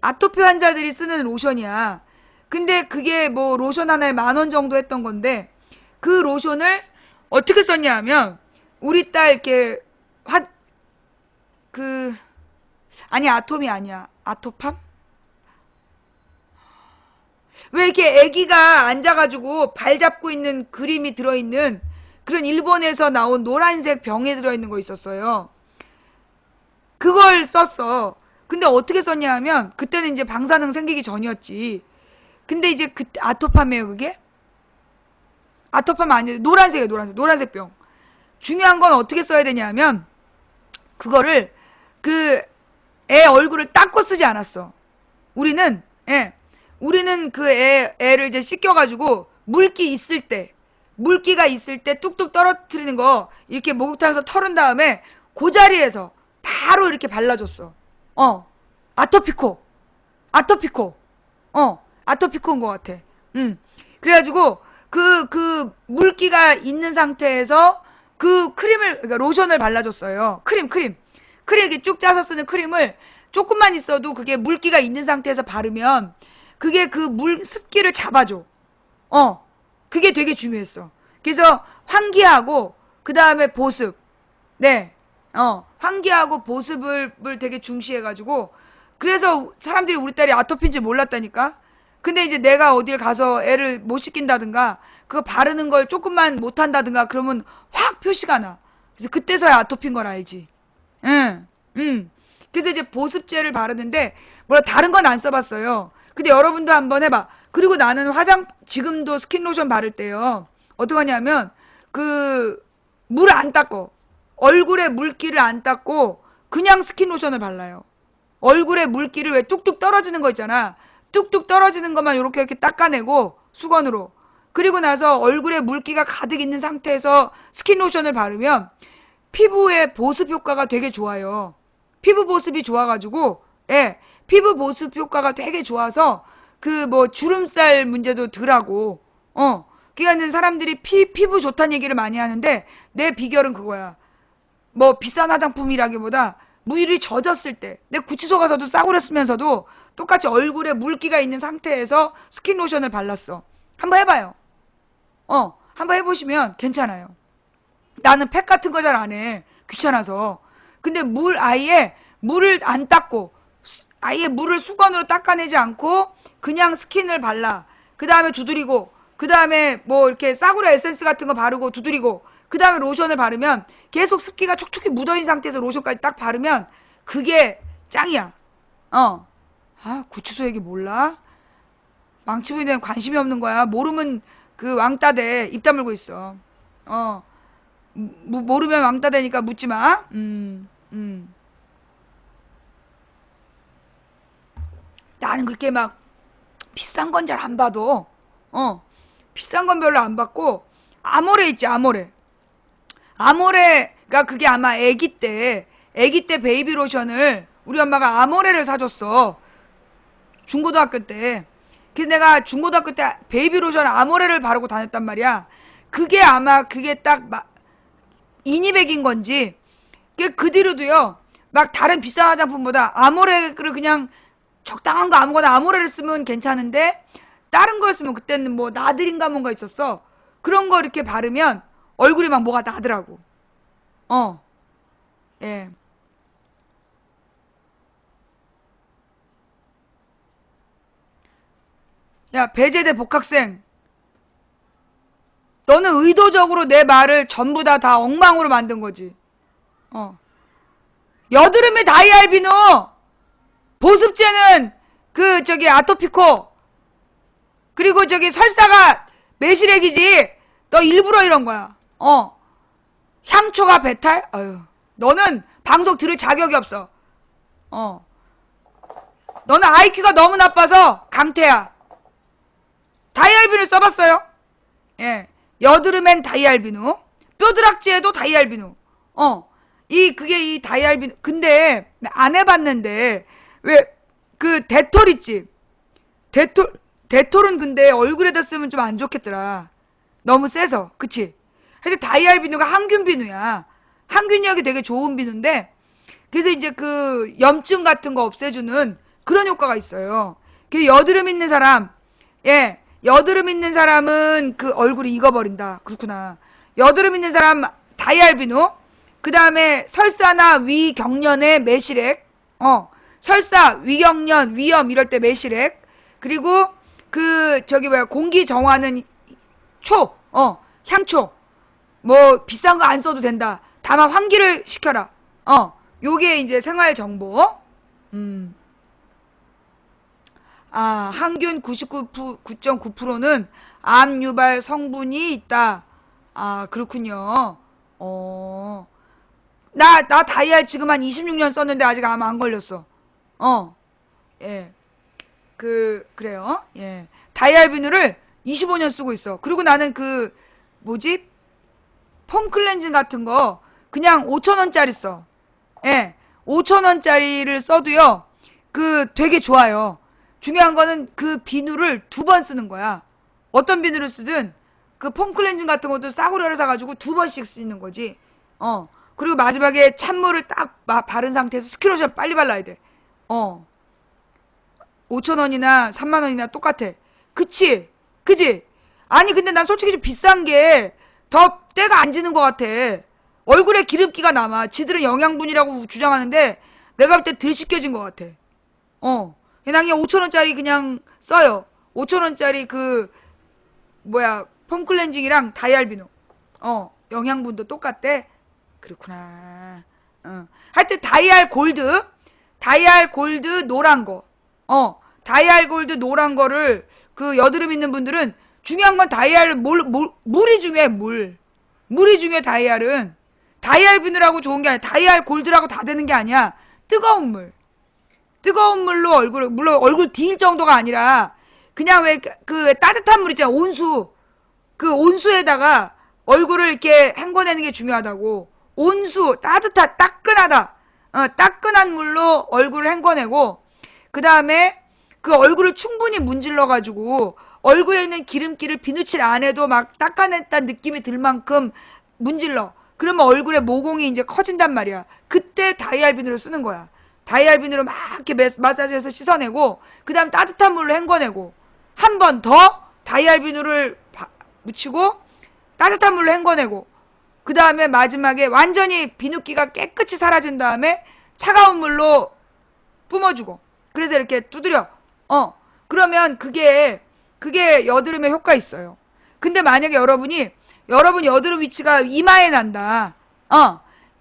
아토피 환자들이 쓰는 로션이야. 근데 그게 뭐 로션 하나에 10,000원 정도 했던 건데, 그 로션을 어떻게 썼냐 하면, 우리 딸 이렇게 아니, 아톰이 아니야. 아토팜? 왜 이렇게 애기가 앉아가지고 발 잡고 있는 그림이 들어있는 그런 일본에서 나온 노란색 병에 들어있는 거 있었어요. 그걸 썼어. 근데 어떻게 썼냐 하면, 그때는 이제 방사능 생기기 전이었지. 근데 이제 아토팜이에요, 그게? 아토팜 아니에요. 노란색이에요, 노란색 병. 중요한 건 어떻게 써야 되냐 하면, 그거를 그 애 얼굴을 닦고 쓰지 않았어. 우리는 그 애를 이제 씻겨가지고 물기가 있을 때 뚝뚝 떨어뜨리는 거 이렇게 목욕탕에서 털은 다음에 그 자리에서 바로 이렇게 발라줬어. 아토피코 아토피코인 것 같아. 그래가지고 그 물기가 있는 상태에서 그 그러니까 로션을 발라줬어요. 크림 이렇게 쭉 짜서 쓰는 크림을 조금만 있어도 그게 물기가 있는 상태에서 바르면 그게 그 습기를 잡아줘. 그게 되게 중요했어. 그래서 환기하고 그 다음에 보습. 네. 환기하고 보습을 되게 중시해가지고 그래서 사람들이 우리 딸이 아토피인지 몰랐다니까. 근데 이제 내가 어딜 가서 애를 못 시킨다든가 그거 바르는 걸 조금만 못한다든가 그러면 확 표시가 나. 그래서 그때서야 아토피인 걸 알지. 응. 그래서 이제 보습제를 바르는데 다른 건 안 써봤어요. 근데 여러분도 한번 해봐. 그리고 나는 지금도 스킨로션 바를 때요. 어떻게 하냐면 물을 안 닦고 얼굴에 물기를 안 닦고 그냥 스킨로션을 발라요. 얼굴에 물기를 왜 뚝뚝 떨어지는 거 있잖아. 뚝뚝 떨어지는 것만 이렇게 닦아내고 수건으로. 그리고 나서 얼굴에 물기가 가득 있는 상태에서 스킨로션을 바르면 피부의 보습 효과가 되게 좋아요. 피부 보습이 좋아가지고, 피부 보습 효과가 되게 좋아서, 주름살 문제도 덜하고, 그러니까 사람들이 피부 좋다는 얘기를 많이 하는데, 내 비결은 그거야. 비싼 화장품이라기보다, 물이 젖었을 때, 내 구치소 가서도 싸구려 쓰면서도, 똑같이 얼굴에 물기가 있는 상태에서 스킨로션을 발랐어. 한번 해봐요. 한번 해보시면 괜찮아요. 나는 팩 같은 거 잘 안 해. 귀찮아서. 근데 아예 물을 안 닦고 아예 물을 수건으로 닦아내지 않고 그냥 스킨을 발라. 그 다음에 두드리고 그 다음에 이렇게 싸구려 에센스 같은 거 바르고 두드리고 그 다음에 로션을 바르면 계속 습기가 촉촉히 묻어있는 상태에서 로션까지 딱 바르면 그게 짱이야. 구치소 얘기 몰라? 망치부에 대한 관심이 없는 거야. 모르면 그 왕따 돼. 입 다물고 있어. 모르면 왕따 되니까 묻지 마. 나는 그렇게 막 비싼 건 잘 안 봐도 비싼 건 별로 안 받고 아모레 있지. 아모레가 그게 아마 애기 때 베이비 로션을 우리 엄마가 아모레를 사줬어. 중고등학교 때. 그래서 내가 중고등학교 때 베이비 로션 아모레를 바르고 다녔단 말이야. 그게 아마 딱 인이백인 건지 그 뒤로도요 막 다른 비싼 화장품보다 아모레를 그냥 적당한 거 아무거나 아모레를 쓰면 괜찮은데 다른 걸 쓰면 그때는 나들인가 뭔가 있었어. 그런 거 이렇게 바르면 얼굴이 막 뭐가 나더라고. 예. 야, 배제대 복학생, 너는 의도적으로 내 말을 전부 다 엉망으로 만든 거지. 여드름에 다이알비노, 보습제는 아토피코, 그리고 설사가 매실액이지. 너 일부러 이런 거야. 향초가 배탈? 아유, 너는 방송 들을 자격이 없어. 너는 IQ가 너무 나빠서 강태야. 다이알비누 써봤어요? 예. 여드름엔 다이알비누, 뼈드락지에도 다이알비누. 그게 이 다이알비누. 근데 안 해봤는데 왜 데톨 있지? 데톨은 근데 얼굴에다 쓰면 좀 안 좋겠더라. 너무 세서. 그치? 하여튼 다이알비누가 항균 비누야. 항균력이 되게 좋은 비누인데, 그래서 이제 염증 같은 거 없애주는 그런 효과가 있어요. 그래서 여드름 있는 사람, 예, 여드름 있는 사람은 얼굴이 익어버린다. 그렇구나. 여드름 있는 사람 다이알비누, 그 다음에 설사나 위경련에 매실액, 설사, 위경련, 위염 이럴 때 매실액, 그리고 공기 정화는 향초. 뭐 비싼 거 안 써도 된다. 다만 환기를 시켜라. 요게 이제 생활 정보. 항균 99.9%는 암 유발 성분이 있다. 그렇군요. 나 다이알 지금 한 26년 썼는데 아직 암 안 걸렸어. 예. 그래요. 예. 다이알비누를 25년 쓰고 있어. 그리고 나는 폼 클렌징 같은 거 그냥 5,000원짜리 써. 예. 5,000원짜리를 써도요. 되게 좋아요. 중요한 거는 비누를 2번 쓰는 거야. 어떤 비누를 쓰든 폼 클렌징 같은 것도 싸구려를 사가지고 2번씩 쓰는 거지. 그리고 마지막에 찬물을 딱 바른 상태에서 스키로션 빨리 발라야 돼. 5,000원이나 3만원이나 똑같아. 그치? 그지? 아니 근데 난 솔직히 좀 비싼 게 더 때가 안 지는 것 같아. 얼굴에 기름기가 남아. 지들은 영양분이라고 주장하는데 내가 볼 때 덜 씻겨진 것 같아. 난 그냥 5,000원짜리 그냥 써요. 5,000원짜리 폼 클렌징이랑 다이알비누. 영양분도 똑같대. 그렇구나. 하여튼 다이알 골드 노란 거. 다이알 골드 노란 거를 여드름 있는 분들은 중요한 건 물이 중요해. 물이 중요해. 다이알 비누라고 좋은 게 아니야. 다이알 골드라고 다 되는 게 아니야. 뜨거운 물로 물론 얼굴 뒤일 정도가 아니라 그냥 왜 따뜻한 물 있잖아. 온수에다가 얼굴을 이렇게 헹궈내는 게 중요하다고. 온수 따끈하다. 따끈한 물로 얼굴을 헹궈내고, 그 다음에 얼굴을 충분히 문질러가지고 얼굴에 있는 기름기를 비누칠 안 해도 막 닦아냈다는 느낌이 들 만큼 문질러. 그러면 얼굴에 모공이 이제 커진단 말이야. 그때 다이알 비누를 쓰는 거야. 다이알 비누로 막 이렇게 마사지해서 씻어내고, 그 다음 따뜻한 물로 헹궈내고, 한 번 더 다이알 비누를 묻히고 따뜻한 물로 헹궈내고, 그 다음에 마지막에 완전히 비누기가 깨끗이 사라진 다음에 차가운 물로 뿜어주고, 그래서 이렇게 두드려. 그러면 그게 여드름에 효과 있어요. 근데 만약에 여러분 여드름 위치가 이마에 난다.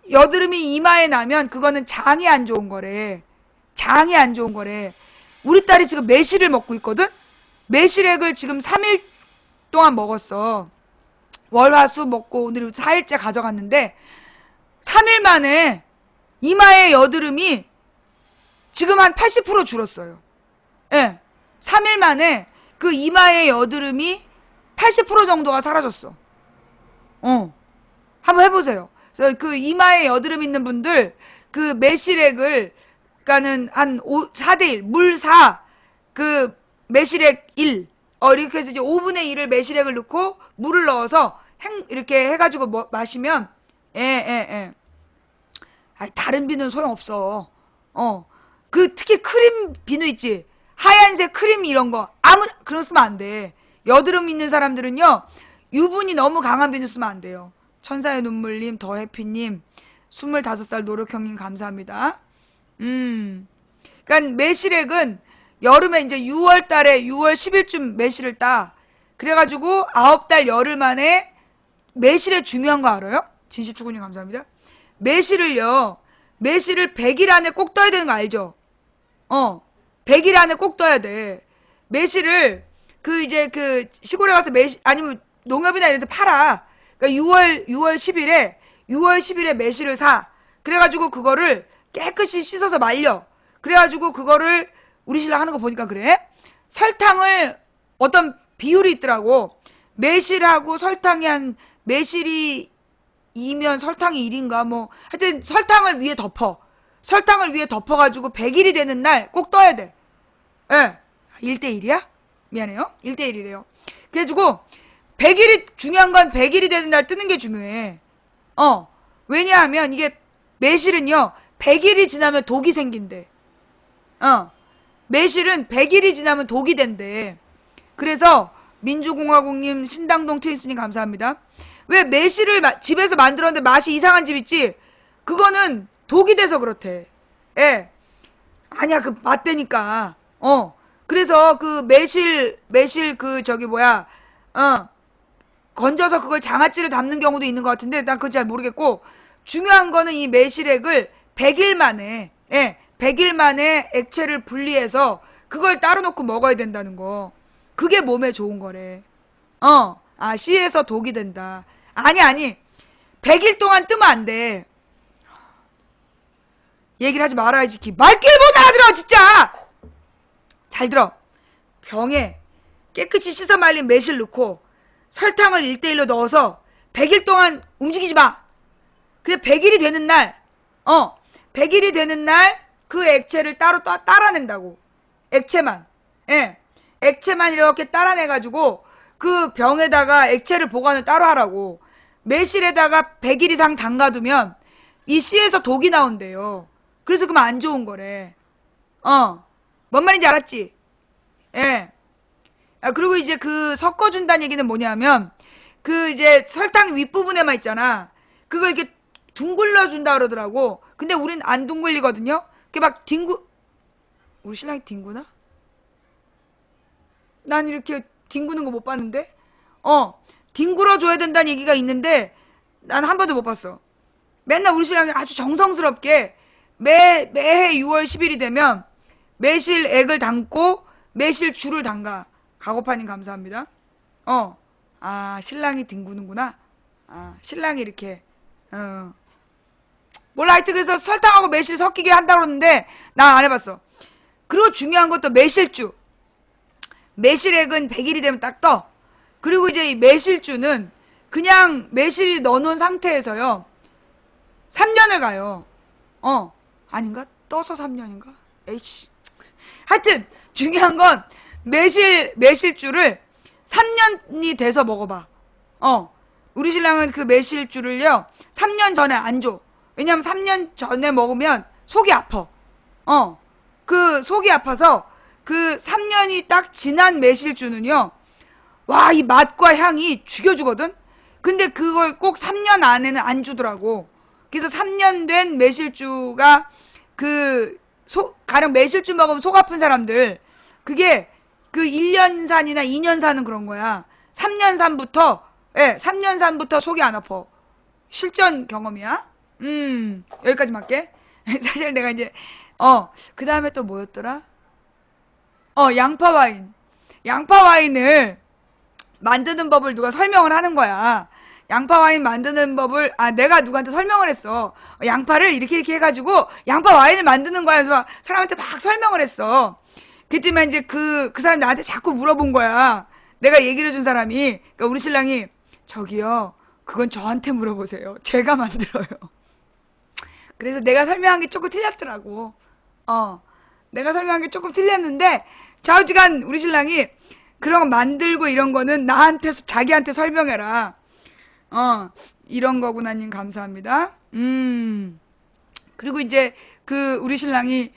여드름이 이마에 나면 그거는 장이 안 좋은 거래. 우리 딸이 지금 매실을 먹고 있거든? 매실액을 지금 3일 동안 먹었어. 월화수 먹고 오늘 4일째 가져갔는데 3일 만에 이마의 여드름이 지금 한 80% 줄었어요. 예. 3일 만에 이마의 여드름이 80% 정도가 사라졌어. 한번 해보세요. 그래서 이마에 여드름 있는 분들 매실액을 그러니까는 한 4대1 물 4, 매실액 1 이렇게 해서 이제 5분의 1을 매실액을 넣고 물을 넣어서 이렇게 해가지고 마시면 다른 비누는 소용없어. 특히 크림 비누 있지. 하얀색 크림 이런 거 그런 쓰면 안 돼. 여드름 있는 사람들은요 유분이 너무 강한 비누 쓰면 안 돼요. 천사의 눈물님, 더해피님, 25살 노력형님 감사합니다. 그러니까 매실액은 여름에 이제 6월 10일쯤 매실을 따. 그래가지고 9달 열흘 만에 매실의 중요한 거 알아요? 진실추구님 감사합니다. 매실을요 매실을 100일 안에 꼭 떠야 되는 거 알죠? 100일 안에 꼭 떠야 돼. 매실을 이제 시골에 가서 아니면 농협이나 이런 데 팔아. 그러니까 6월 10일에 매실을 사. 그래가지고 그거를 깨끗이 씻어서 말려. 그래가지고 그거를 우리 신랑 하는 거 보니까 그래. 설탕을 어떤 비율이 있더라고. 매실하고 설탕이 매실이 2면 설탕이 1인가 뭐 하여튼 설탕을 위에 덮어가지고 100일이 되는 날 꼭 떠야 돼. 예. 1대1이야? 미안해요. 1대1이래요. 그래가지고 100일이 중요한 건 100일이 되는 날 뜨는 게 중요해. 왜냐하면 이게 매실은요 100일이 지나면 독이 생긴대. 매실은 100일이 지나면 독이 된대. 그래서 민주공화국님 신당동 트윈스님 감사합니다. 왜 매실을 집에서 만들었는데 맛이 이상한 집 있지? 그거는 독이 돼서 그렇대. 예. 아니야 그 맛대니까. 그래서 매실 건져서 그걸 장아찌를 담는 경우도 있는 것 같은데 난 그건 잘 모르겠고 중요한 거는 이 매실액을 100일 만에 100일 만에 액체를 분리해서 그걸 따로 놓고 먹어야 된다는 거. 그게 몸에 좋은 거래. 씨에서 독이 된다. 아니 100일 동안 뜨면 안 돼. 얘기를 하지 말아야지. 말귀를 못 알아들어 진짜. 잘 들어. 병에 깨끗이 씻어 말린 매실 넣고 설탕을 1대1로 넣어서 100일 동안 움직이지 마. 근데 100일이 되는 날 100일이 되는 날 그 액체를 따로 따라낸다고. 액체만. 예. 액체만 이렇게 따라내가지고 그 병에다가 액체를 보관을 따로 하라고. 매실에다가 100일 이상 담가두면 이 씨에서 독이 나온대요. 그래서 그러면 안 좋은 거래. 뭔 말인지 알았지? 예. 그리고 이제 섞어준다는 얘기는 뭐냐면 이제 설탕 윗부분에만 있잖아. 그걸 이렇게 둥글러 준다 그러더라고. 근데 우린 안 둥글리거든요. 이렇게 막 우리 신랑이 뒹구나? 난 이렇게 뒹구는 거 못 봤는데? 뒹굴어 줘야 된다는 얘기가 있는데 난 한 번도 못 봤어. 맨날 우리 신랑이 아주 정성스럽게 매해 6월 10일이 되면 매실액을 담고 매실주를 담가. 가고파님 감사합니다. 신랑이 뒹구는구나. 신랑이 이렇게 몰라. 하여튼 그래서 설탕하고 매실 섞이게 한다고 그러는데 난 안 해봤어. 그리고 중요한 것도 매실주. 매실액은 100일이 되면 딱 떠. 그리고 이제 이 매실주는 그냥 매실이 넣어놓은 상태에서요 3년을 가요. 아닌가? 떠서 3년인가? 에이씨. 하여튼 중요한 건 매실주를 3년이 돼서 먹어봐. 우리 신랑은 그 매실주를요 3년 전에 안 줘. 왜냐면 3년 전에 먹으면 속이 아파. 속이 아파서 3년이 딱 지난 매실주는요 와, 이 맛과 향이 죽여주거든? 근데 그걸 꼭 3년 안에는 안 주더라고. 그래서 3년 된 매실주가 가령 매실주 먹으면 속 아픈 사람들 그게 1년산이나 2년산은 그런 거야. 3년산부터 3년산부터 속이 안 아파. 실전 경험이야. 여기까지만 할게. 사실 내가 이제 그 다음에 또 뭐였더라? 양파 와인을 만드는 법을 누가 설명을 하는 거야. 양파 와인 만드는 법을 내가 누구한테 설명을 했어. 양파를 이렇게 해가지고 양파 와인을 만드는 거야. 그래서 사람한테 막 설명을 했어. 그때만 이제 그 사람 나한테 자꾸 물어본 거야. 내가 얘기를 해준 사람이. 그러니까 우리 신랑이 저기요 그건 저한테 물어보세요. 제가 만들어요. 그래서 내가 설명한 게 조금 틀렸더라고. 내가 설명한 게 조금 틀렸는데 좌우지간 우리 신랑이 그런 거 만들고 이런 거는 자기한테 설명해라. 이런 거구나님 감사합니다. 그리고 이제 우리 신랑이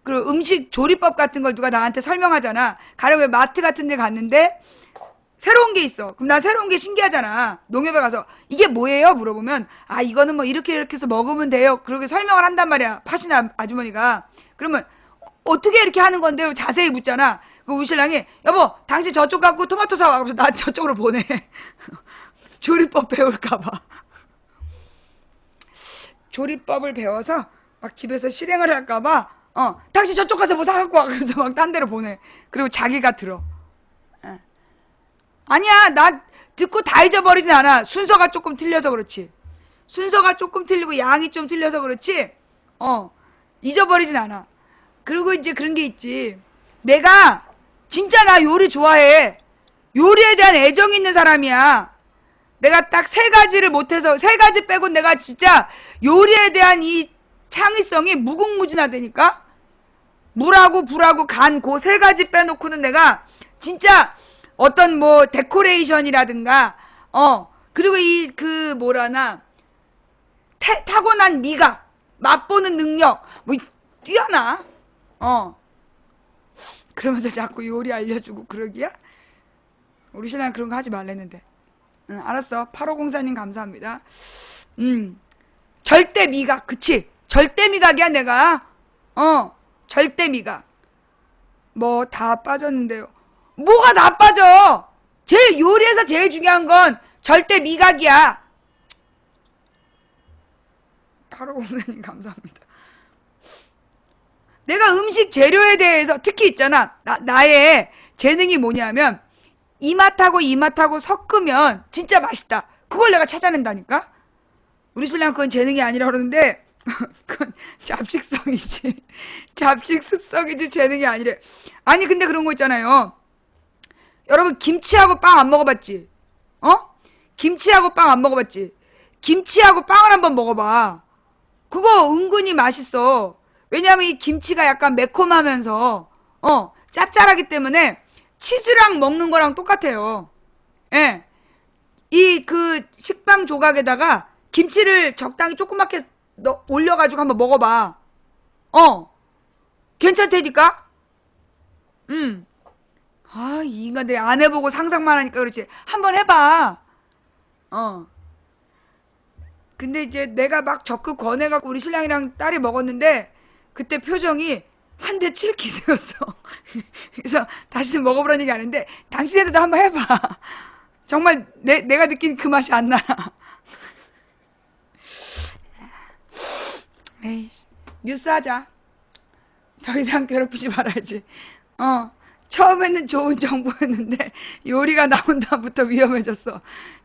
음식 조리법 같은 걸 누가 나한테 설명하잖아. 가령 마트 같은 데 갔는데 새로운 게 있어. 그럼 난 새로운 게 신기하잖아. 농협에 가서 이게 뭐예요? 물어보면 이거는 뭐 이렇게 해서 먹으면 돼요. 그렇게 설명을 한단 말이야. 파시나 아주머니가. 그러면 어떻게 이렇게 하는 건데요? 자세히 묻잖아. 우리 신랑이 여보 당신 저쪽 갖고 토마토 사와. 그래서 나 저쪽으로 보내. 조리법 배울까봐. 조리법을 배워서 막 집에서 실행을 할까봐 당신 저쪽 가서 뭐 사갖고 와. 그래서 막 딴 데로 보내. 그리고 자기가 들어. 예. 아니야, 나 듣고 다 잊어버리진 않아. 순서가 조금 틀려서 그렇지. 순서가 조금 틀리고 양이 좀 틀려서 그렇지. 잊어버리진 않아. 그리고 이제 그런 게 있지. 내가 진짜 나 요리 좋아해. 요리에 대한 애정이 있는 사람이야. 내가 딱 세 가지를 못해서, 세 가지 빼고 내가 진짜 요리에 대한 이 창의성이 무궁무진하다니까? 물하고 불하고 간 그 세 가지 빼놓고는 내가 진짜 어떤 뭐 데코레이션이라든가, 그리고 이 그 뭐라나, 타고난 미각, 맛보는 능력, 뭐 뛰어나. 그러면서 자꾸 요리 알려주고 그러기야? 우리 신랑 그런 거 하지 말랬는데. 응, 알았어. 8504님 감사합니다. 절대 미각, 그치? 절대 미각이야, 내가. 절대 미각. 뭐, 다 빠졌는데요. 뭐가 다 빠져? 제일, 요리에서 제일 중요한 건 절대 미각이야. 8504님 감사합니다. 내가 음식 재료에 대해서, 특히 있잖아. 나의 재능이 뭐냐면, 이 맛하고 이 맛하고 섞으면 진짜 맛있다. 그걸 내가 찾아낸다니까? 우리 신랑 그건 재능이 아니라 그러는데, 그건 잡식성이지. 잡식 습성이지 재능이 아니래. 아니, 근데 그런 거 있잖아요. 여러분, 김치하고 빵 안 먹어봤지? 김치하고 빵 안 먹어봤지? 김치하고 빵을 한번 먹어봐. 그거 은근히 맛있어. 왜냐면 이 김치가 약간 매콤하면서, 짭짤하기 때문에, 치즈랑 먹는 거랑 똑같아요. 예. 이 그 식빵 조각에다가 김치를 적당히 조그맣게 올려가지고 한번 먹어봐. 괜찮다니까? 이 인간들이 안 해보고 상상만 하니까 그렇지. 한번 해봐. 근데 이제 내가 막 적극 권해갖고 우리 신랑이랑 딸이 먹었는데 그때 표정이 한 대 칠 기세였어. 그래서 다시는 먹어보라는 얘기 안 했는데 당신네들도 한번 해봐. 정말 내가 느낀 그 맛이 안 나라. 에이씨, 뉴스 하자. 더 이상 괴롭히지 말아야지. 처음에는 좋은 정보였는데 요리가 나온 다음부터 위험해졌어.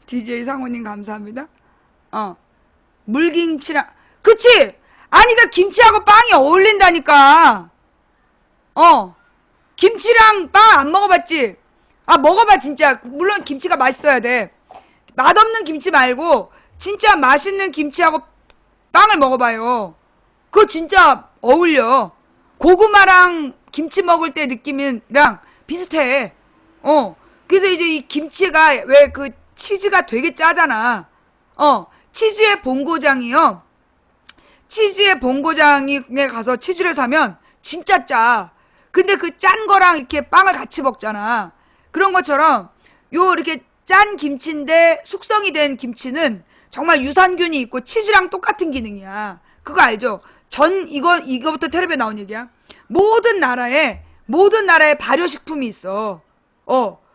DJ 상호님 감사합니다. 물김치랑 그치? 아니 그 김치하고 빵이 어울린다니까. 김치랑 빵 안 먹어봤지? 먹어봐 진짜. 물론 김치가 맛있어야 돼. 맛없는 김치 말고 진짜 맛있는 김치하고 빵을 먹어봐요. 그거 진짜 어울려. 고구마랑 김치 먹을 때 느낌이랑 비슷해. 그래서 이제 이 김치가 왜 그 치즈가 되게 짜잖아. 치즈의 본고장이요. 치즈의 본고장에 가서 치즈를 사면 진짜 짜. 근데 그 짠 거랑 이렇게 빵을 같이 먹잖아. 그런 것처럼 요 이렇게 짠 김치인데 숙성이 된 김치는 정말 유산균이 있고 치즈랑 똑같은 기능이야. 그거 알죠? 이거부터 텔레비에 나온 얘기야. 모든 나라에 발효식품이 있어.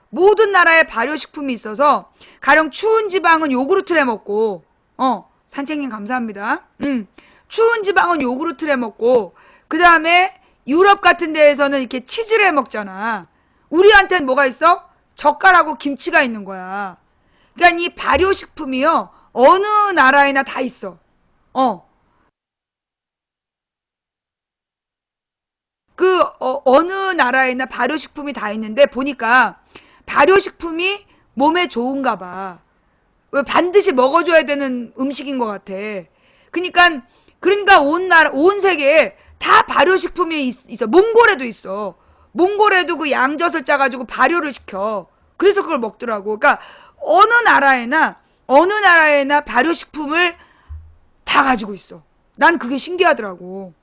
모든 나라에 발효식품이 있어서 가령 추운 지방은 요구르트를 해 먹고 산책님 감사합니다. 추운 지방은 요구르트를 해 먹고 그 다음에 유럽 같은 데에서는 이렇게 치즈를 해 먹잖아. 우리한테는 뭐가 있어? 젓갈하고 김치가 있는 거야. 그러니까 이 발효식품이요 어느 나라에나 다 있어. 어느 나라에나 발효식품이 다 있는데 보니까 발효식품이 몸에 좋은가 봐. 왜 반드시 먹어줘야 되는 음식인 것 같아. 그러니까 온 세계에 다 발효식품이 있어. 몽골에도 있어. 몽골에도 그 양젖을 짜가지고 발효를 시켜. 그래서 그걸 먹더라고. 그러니까 어느 나라에나 발효식품을 다 가지고 있어. 난 그게 신기하더라고.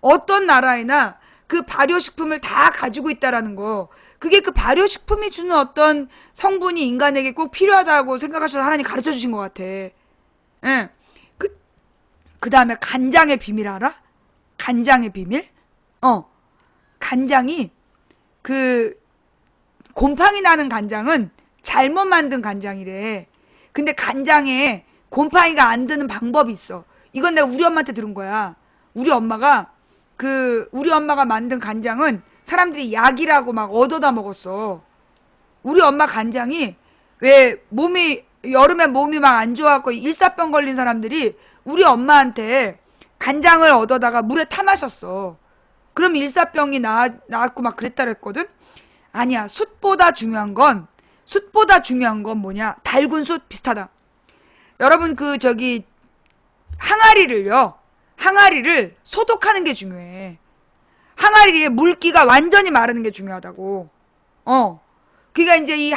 어떤 나라에나 그 발효식품을 다 가지고 있다라는 거. 그게 그 발효식품이 주는 어떤 성분이 인간에게 꼭 필요하다고 생각하셔서 하나님 가르쳐 주신 것 같아. 예. 그 다음에 간장의 비밀 알아? 간장의 비밀? 간장이 곰팡이 나는 간장은 잘못 만든 간장이래. 근데 간장에 곰팡이가 안 드는 방법이 있어. 이건 내가 우리 엄마한테 들은 거야. 우리 엄마가 만든 간장은 사람들이 약이라고 막 얻어다 먹었어. 우리 엄마 간장이 왜 여름에 몸이 막 안 좋아갖고 일사병 걸린 사람들이 우리 엄마한테 간장을 얻어다가 물에 타 마셨어. 그럼 일사병이 나았고 막 그랬다 그랬거든? 아니야. 숯보다 중요한 건 뭐냐? 달군 숯 비슷하다. 여러분 항아리를 소독하는 게 중요해. 항아리에 물기가 완전히 마르는 게 중요하다고. 그러니까 이제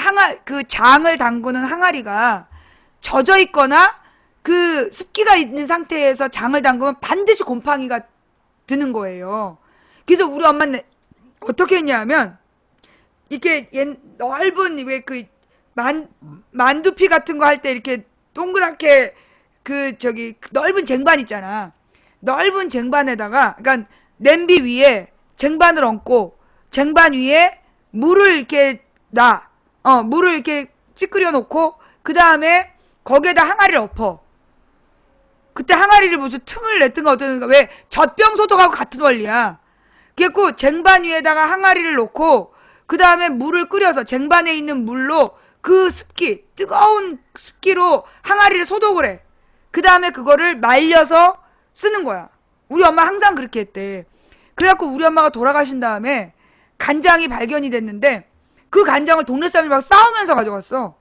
그 장을 담그는 항아리가 젖어 있거나 그 습기가 있는 상태에서 장을 담그면 반드시 곰팡이가 드는 거예요. 그래서 우리 엄마는 어떻게 했냐면 이렇게 넓은 왜 그 만두피 같은 거 할 때 이렇게 동그랗게 넓은 쟁반 있잖아. 넓은 쟁반에다가 그러니까 냄비 위에 쟁반을 얹고 쟁반 위에 물을 이렇게 물을 이렇게 찌끄려 놓고 그 다음에 거기에다 항아리를 엎어. 그때 항아리를 무슨 틈을 냈든가 어쩌든가 왜 젖병 소독하고 같은 원리야. 그래갖고 쟁반 위에다가 항아리를 놓고 그 다음에 물을 끓여서 쟁반에 있는 물로 그 뜨거운 습기로 항아리를 소독을 해. 그 다음에 그거를 말려서 쓰는 거야. 우리 엄마 항상 그렇게 했대. 그래갖고 우리 엄마가 돌아가신 다음에 간장이 발견이 됐는데 그 간장을 동네 사람들이 막 싸우면서 가져갔어.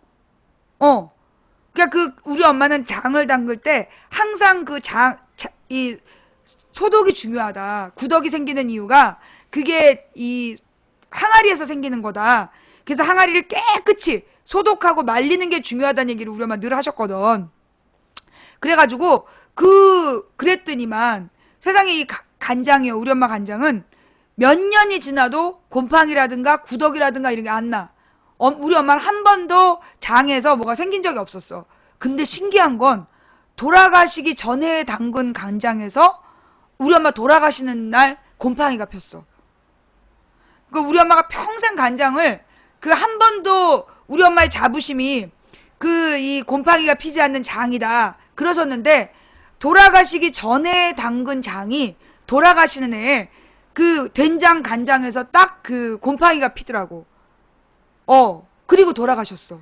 그러니까 우리 엄마는 장을 담글 때 항상 이 소독이 중요하다. 구덕이 생기는 이유가 그게 이 항아리에서 생기는 거다. 그래서 항아리를 깨끗이 소독하고 말리는 게 중요하다는 얘기를 우리 엄마 늘 하셨거든. 그래가지고 그랬더니만 세상에 이 간장이요. 우리 엄마 간장은 몇 년이 지나도 곰팡이라든가 구덕이라든가 이런 게 안 나. 우리 엄마는 한 번도 장에서 뭐가 생긴 적이 없었어. 근데 신기한 건 돌아가시기 전에 담근 간장에서 우리 엄마 돌아가시는 날 곰팡이가 폈어. 그러니까 우리 엄마가 평생 간장을 한 번도 우리 엄마의 자부심이 이 곰팡이가 피지 않는 장이다 그러셨는데 돌아가시기 전에 담근 장이 돌아가시는 해에 된장 간장에서 딱 곰팡이가 피더라고. 그리고 돌아가셨어.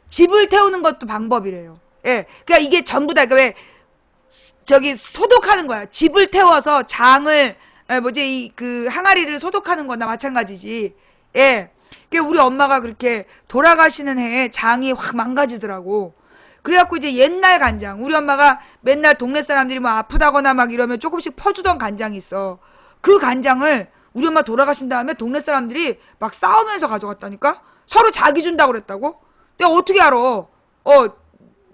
집을 태우는 것도 방법이래요. 예. 그러니까 이게 전부 다, 그러니까 왜, 소독하는 거야. 집을 태워서 항아리를 소독하는 거나 마찬가지지. 예. 그러니까 우리 엄마가 그렇게 돌아가시는 해에 장이 확 망가지더라고. 그래갖고 이제 옛날 간장, 우리 엄마가 맨날 동네 사람들이 뭐 아프다거나 막 이러면 조금씩 퍼주던 간장이 있어. 그 간장을 우리 엄마 돌아가신 다음에 동네 사람들이 막 싸우면서 가져갔다니까? 서로 자기 준다고 그랬다고? 내가 어떻게 알아?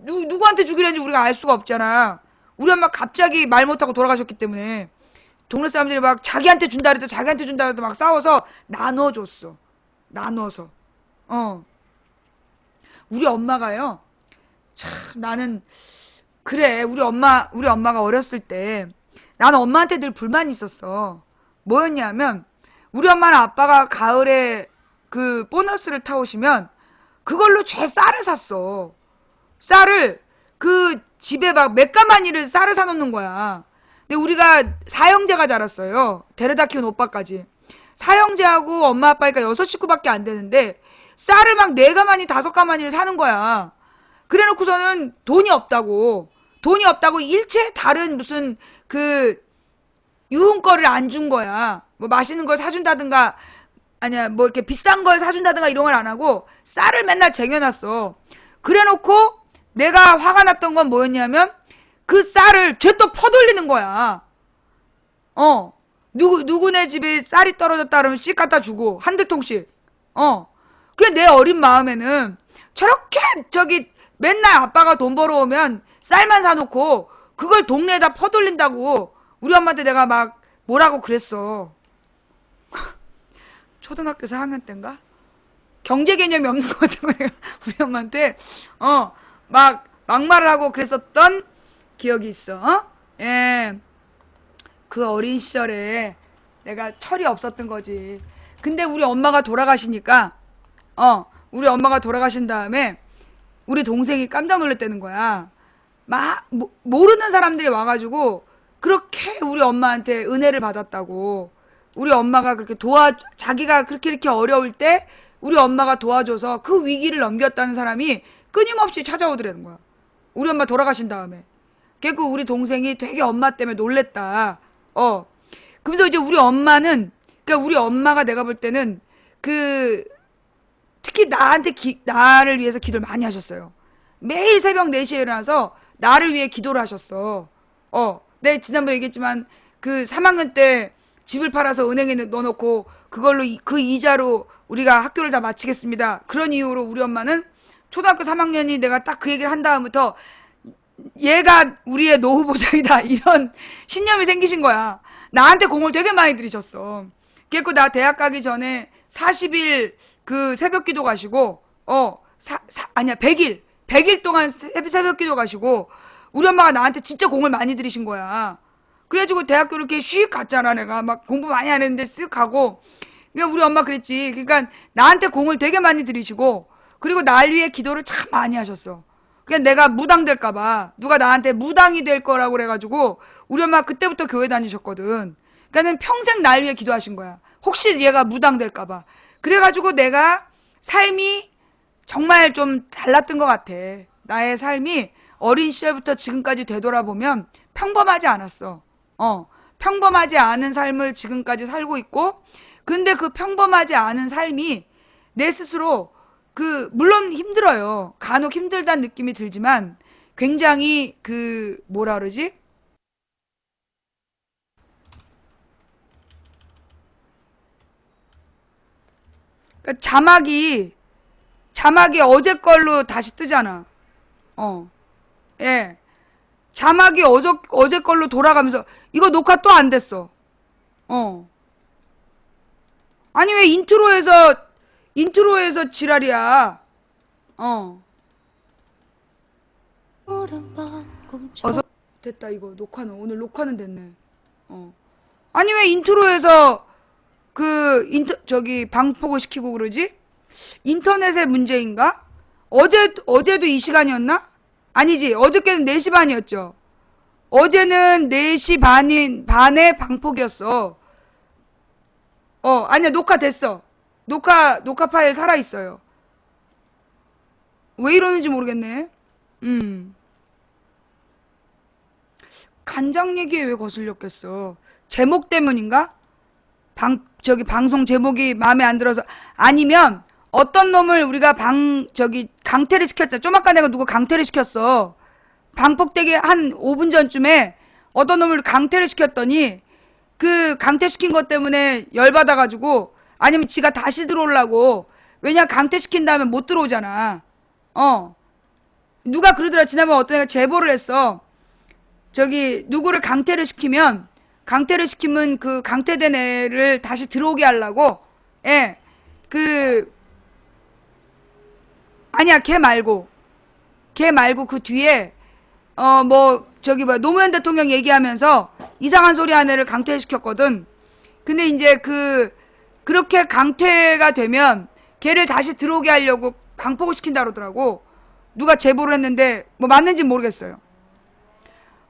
누구한테 주기로 했는지 우리가 알 수가 없잖아. 우리 엄마 갑자기 말 못하고 돌아가셨기 때문에 동네 사람들이 막 자기한테 준다 그랬다 막 싸워서 나눠줬어. 나눠서. 우리 엄마가요. 참 나는 그래 우리 엄마가 어렸을 때 나는 엄마한테 늘 불만이 있었어. 뭐였냐면 우리 엄마는 아빠가 가을에 보너스를 타오시면 그걸로 쌀을 샀어. 쌀을 집에 막 몇가마니를 쌀을 사놓는 거야. 근데 우리가 사형제가 자랐어요. 데려다 키운 오빠까지. 사형제하고 엄마 아빠니까 6식구밖에 안 되는데 쌀을 막 4가마니 5가마니를 사는 거야. 그래놓고서는 돈이 없다고 일체 다른 무슨 유흥거리를 안 준 거야. 뭐 맛있는 걸 사준다든가 아니야 뭐 이렇게 비싼 걸 사준다든가 이런 걸 안 하고 쌀을 맨날 쟁여놨어. 그래놓고 내가 화가 났던 건 뭐였냐면 그 쌀을 쟤 또 퍼돌리는 거야. 누구네 집에 쌀이 떨어졌다 그러면 씩 갖다 주고 한두 통씩. 그게 내 어린 마음에는 저렇게 맨날 아빠가 돈 벌어오면 쌀만 사놓고 그걸 동네에다 퍼돌린다고 우리 엄마한테 내가 막 뭐라고 그랬어. 초등학교 4학년 때인가? 경제 개념이 없는 것 같은 거야. 우리 엄마한테 막 막말을 하고 그랬었던 기억이 있어. 예. 그 어린 시절에 내가 철이 없었던 거지. 근데 우리 엄마가 돌아가시니까 우리 엄마가 돌아가신 다음에 우리 동생이 깜짝 놀랐다는 거야. 막 모르는 사람들이 와가지고 그렇게 우리 엄마한테 은혜를 받았다고. 우리 엄마가 그렇게 자기가 그렇게 이렇게 어려울 때 우리 엄마가 도와줘서 그 위기를 넘겼다는 사람이 끊임없이 찾아오더라는 거야. 우리 엄마 돌아가신 다음에. 그래서 우리 동생이 되게 엄마 때문에 놀랬다. 그러면서 이제 우리 엄마는, 그러니까 우리 엄마가 내가 볼 때는 특히 나를 위해서 기도를 많이 하셨어요. 매일 새벽 4시에 일어나서 나를 위해 기도를 하셨어. 내가 지난번에 얘기했지만 그 3학년 때 집을 팔아서 은행에 넣어놓고 그걸로 그 이자로 우리가 학교를 다 마치겠습니다. 그런 이유로 우리 엄마는 초등학교 3학년이 내가 딱 그 얘기를 한 다음부터 얘가 우리의 노후 보장이다 이런 신념이 생기신 거야. 나한테 공을 되게 많이 들이셨어. 그래서 나 대학 가기 전에 40일 그 새벽 기도 가시고 아니야 100일 동안 새벽 기도 가시고 우리 엄마가 나한테 진짜 공을 많이 들이신 거야. 그래가지고 대학교 이렇게 휙 갔잖아. 내가 막 공부 많이 안 했는데 쓱 가고. 그러니까 우리 엄마 그랬지. 그러니까 나한테 공을 되게 많이 들이시고 그리고 날 위해 기도를 참 많이 하셨어. 그냥 내가 무당될까봐 누가 나한테 무당이 될 거라고 그래가지고 우리 엄마 그때부터 교회 다니셨거든. 그러니까는 평생 날 위해 기도하신 거야. 혹시 얘가 무당될까봐. 그래가지고 내가 삶이 정말 좀 달랐던 것 같아. 나의 삶이 어린 시절부터 지금까지 되돌아보면 평범하지 않았어. 평범하지 않은 삶을 지금까지 살고 있고, 근데 그 평범하지 않은 삶이 내 스스로 물론 힘들어요. 간혹 힘들다는 느낌이 들지만 굉장히 뭐라 그러지? 그러니까 자막이 어제 걸로 다시 뜨잖아. 예. 자막이 어제 걸로 돌아가면서 이거 녹화 또 안 됐어. 아니 왜 인트로에서 지랄이야. 어서 됐다 이거 오늘 녹화는 됐네. 아니 왜 인트로에서 방폭을 시키고 그러지? 인터넷의 문제인가? 어제도 이 시간이었나? 아니지. 어저께는 4시 반이었죠. 어제는 4시 반에 방폭이었어. 아니야. 녹화됐어. 녹화 파일 살아있어요. 왜 이러는지 모르겠네. 간장 얘기에 왜 거슬렸겠어? 제목 때문인가? 방송 제목이 마음에 안 들어서. 아니면 어떤 놈을 우리가 강퇴를 시켰잖아. 좀 아까 내가 누구 강퇴를 시켰어. 방폭되기 한 5분 전쯤에 어떤 놈을 강퇴를 시켰더니 그 강퇴시킨 것 때문에 열받아가지고 아니면 지가 다시 들어오려고. 왜냐 강퇴시킨 다음에 못 들어오잖아. 누가 그러더라. 지난번 어떤 애가 제보를 했어. 누구를 강퇴를 시키면 그 강퇴된 애를 다시 들어오게 하려고. 예. 아니야, 걔 말고 그 뒤에 노무현 대통령 얘기하면서 이상한 소리 한 애를 강퇴시켰거든. 근데 이제 그렇게 강퇴가 되면 걔를 다시 들어오게 하려고 방폭을 시킨다 그러더라고. 누가 제보를 했는데 뭐 맞는지 모르겠어요.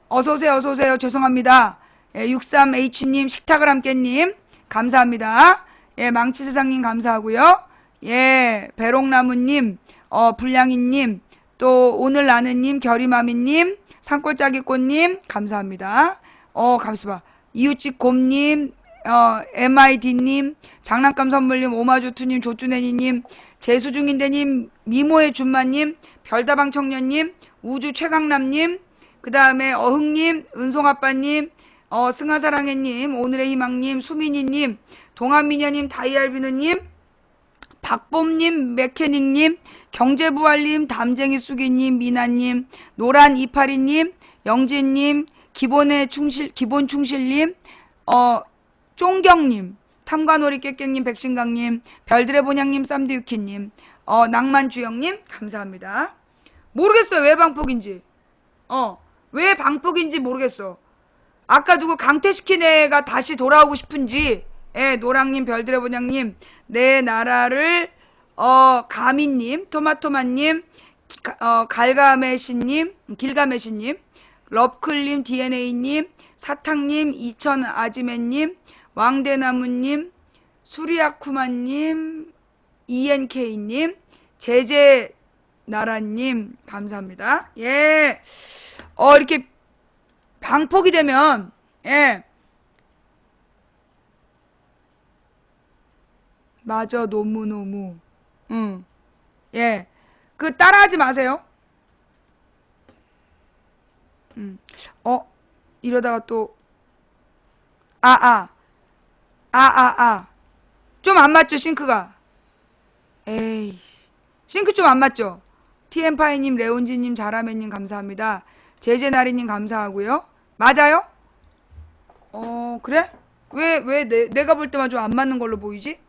어서오세요. 죄송합니다. 예, 63H님, 식탁을 함께님, 감사합니다. 예, 망치세상님 감사하고요. 예, 배롱나무님, 불량이님, 또 오늘 나는님, 결이마미님, 산골짜기꽃님, 감사합니다. 감사봐. 이웃집 곰님, MID님, 장난감 선물님, 오마주투님, 조쭈네니님, 재수중인대님, 미모의 준마님, 별다방 청년님, 우주 최강남님, 그 다음에 어흥님, 은송아빠님, 승하사랑해님, 오늘의 희망님, 수민이님, 동안미녀님, 다이알비누님, 박봄님, 메케닉님, 경제부활님, 담쟁이 쑥이님, 미나님, 노란 이파리님, 영진님, 기본충실님, 쫑경님, 탐관오리 깨깽님, 백신강님, 별들의 본향님, 쌈디유키님, 낭만주영님, 감사합니다. 모르겠어요. 왜 방폭인지. 왜 방폭인지 모르겠어. 아까 누구 강퇴시킨 애가 다시 돌아오고 싶은지. 노랑님, 별들의 본향님, 내 나라를 가미님, 토마토마님, 길가메시님, 럽클님, DNA님, 사탕님, 이천 아지매님, 왕대나무님, 수리아쿠마님, ENK님, 제제나라님, 감사합니다. 예. 이렇게 방폭이 되면, 예. 맞아, 너무너무. 응. 예. 그 따라하지 마세요. 어, 이러다가 또, 아, 아, 좀 안 맞죠, 싱크가? 에이, 싱크 좀 안 맞죠? TM파이님, 레온지님, 자라매님 감사합니다. 제제나리님 감사하고요. 맞아요? 그래? 왜 내가 볼 때만 좀 안 맞는 걸로 보이지?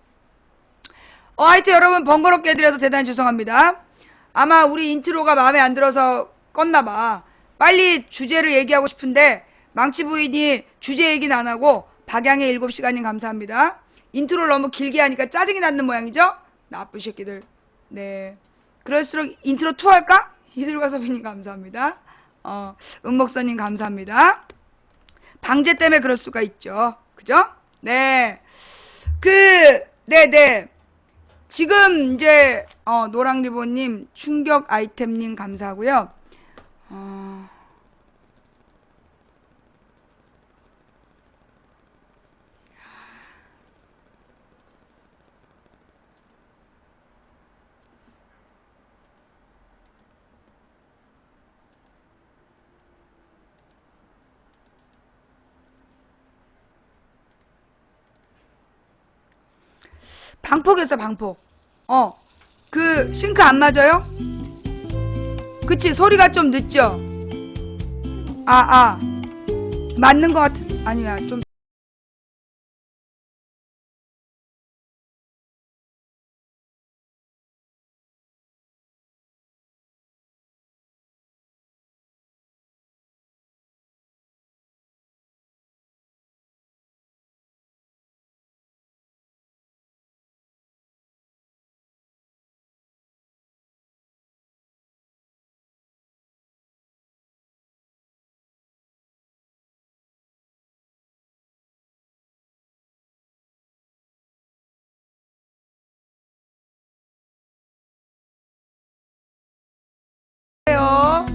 하여튼 여러분 번거롭게 해드려서 대단히 죄송합니다. 아마 우리 인트로가 마음에 안 들어서 껐나봐. 빨리 주제를 얘기하고 싶은데 망치 부인이 주제 얘기는 안 하고 박양의 7시간님 감사합니다. 인트로를 너무 길게 하니까 짜증이 나는 모양이죠? 나쁜 새끼들. 네. 그럴수록 인트로 2 할까? 히들가 선배님 감사합니다. 은목선님 감사합니다. 방제 때문에 그럴 수가 있죠. 그죠? 네. 네네. 지금 이제 노랑리보님, 충격 아이템님 감사하고요. 방폭이었어, 방폭. 그 싱크 안 맞아요? 그치, 소리가 좀 늦죠? 맞는 것 같은, 아니야, 좀.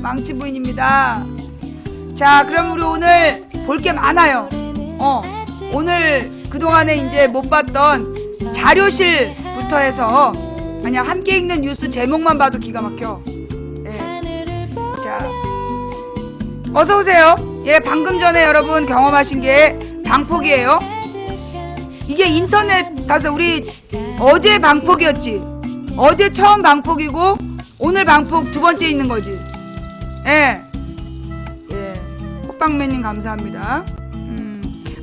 망치 부인입니다. 자, 그럼 우리 오늘 볼 게 많아요. 오늘 그동안에 이제 못 봤던 자료실부터 해서 그냥 함께 읽는 뉴스 제목만 봐도 기가 막혀. 예. 자, 어서 오세요. 예, 방금 전에 여러분 경험하신 게 방폭이에요. 이게 인터넷 가서 우리 어제 방폭이었지. 어제 처음 방폭이고 오늘 방폭 두 번째 있는 거지. 예. 예. 호빵맨님 감사합니다.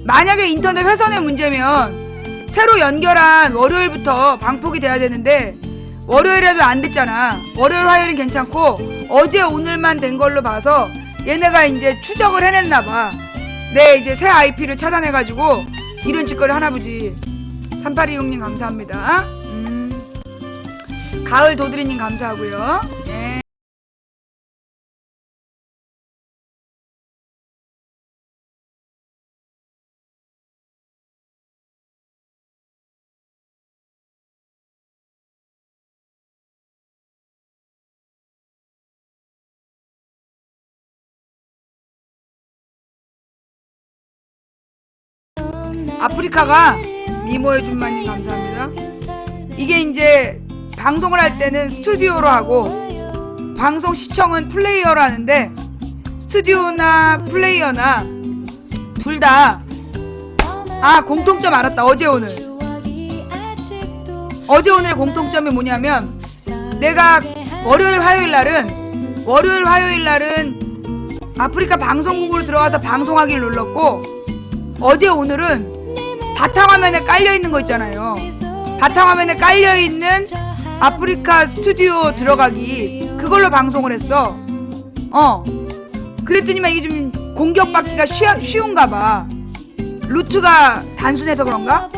만약에 인터넷 회선의 문제면 새로 연결한 월요일부터 방폭이 돼야 되는데 월요일에도 안 됐잖아. 월요일 화요일은 괜찮고 어제 오늘만 된 걸로 봐서 얘네가 이제 추적을 해냈나봐. 네, 이제 새 IP를 찾아내가지고 이런 짓거리 하나보지. 3826님 감사합니다. 가을 도드리님 감사하고요. 네. 아프리카가 미모해준마님 감사합니다. 이게 이제 방송을 할 때는 스튜디오로 하고 방송 시청은 플레이어로 하는데 스튜디오나 플레이어나 둘 다 공통점 알았다. 어제 오늘의 공통점이 뭐냐면 내가 월요일 화요일 날은 아프리카 방송국으로 들어가서 방송하기를 눌렀고 어제 오늘은 바탕화면에 깔려있는 거 있잖아요. 바탕화면에 깔려있는 아프리카 스튜디오 들어가기 그걸로 방송을 했어. 그랬더니만 이게 좀 공격받기가 쉬운가 봐. 루트가 단순해서 그런가?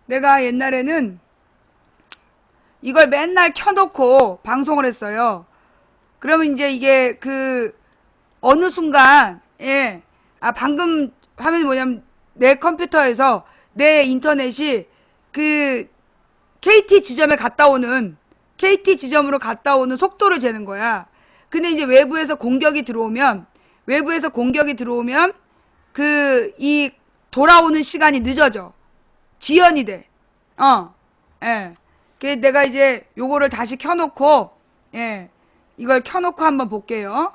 내가 옛날에는 이걸 맨날 켜놓고 방송을 했어요. 그러면 이제 이게 어느 순간, 예, 방금 화면이 뭐냐면 내 컴퓨터에서 내 인터넷이 KT 지점에 KT 지점으로 갔다 오는 속도를 재는 거야. 근데 이제 외부에서 공격이 들어오면 이 돌아오는 시간이 늦어져. 지연이 돼. 예. 그래서 내가 이제 요거를 다시 켜놓고, 예. 이걸 켜놓고 한번 볼게요.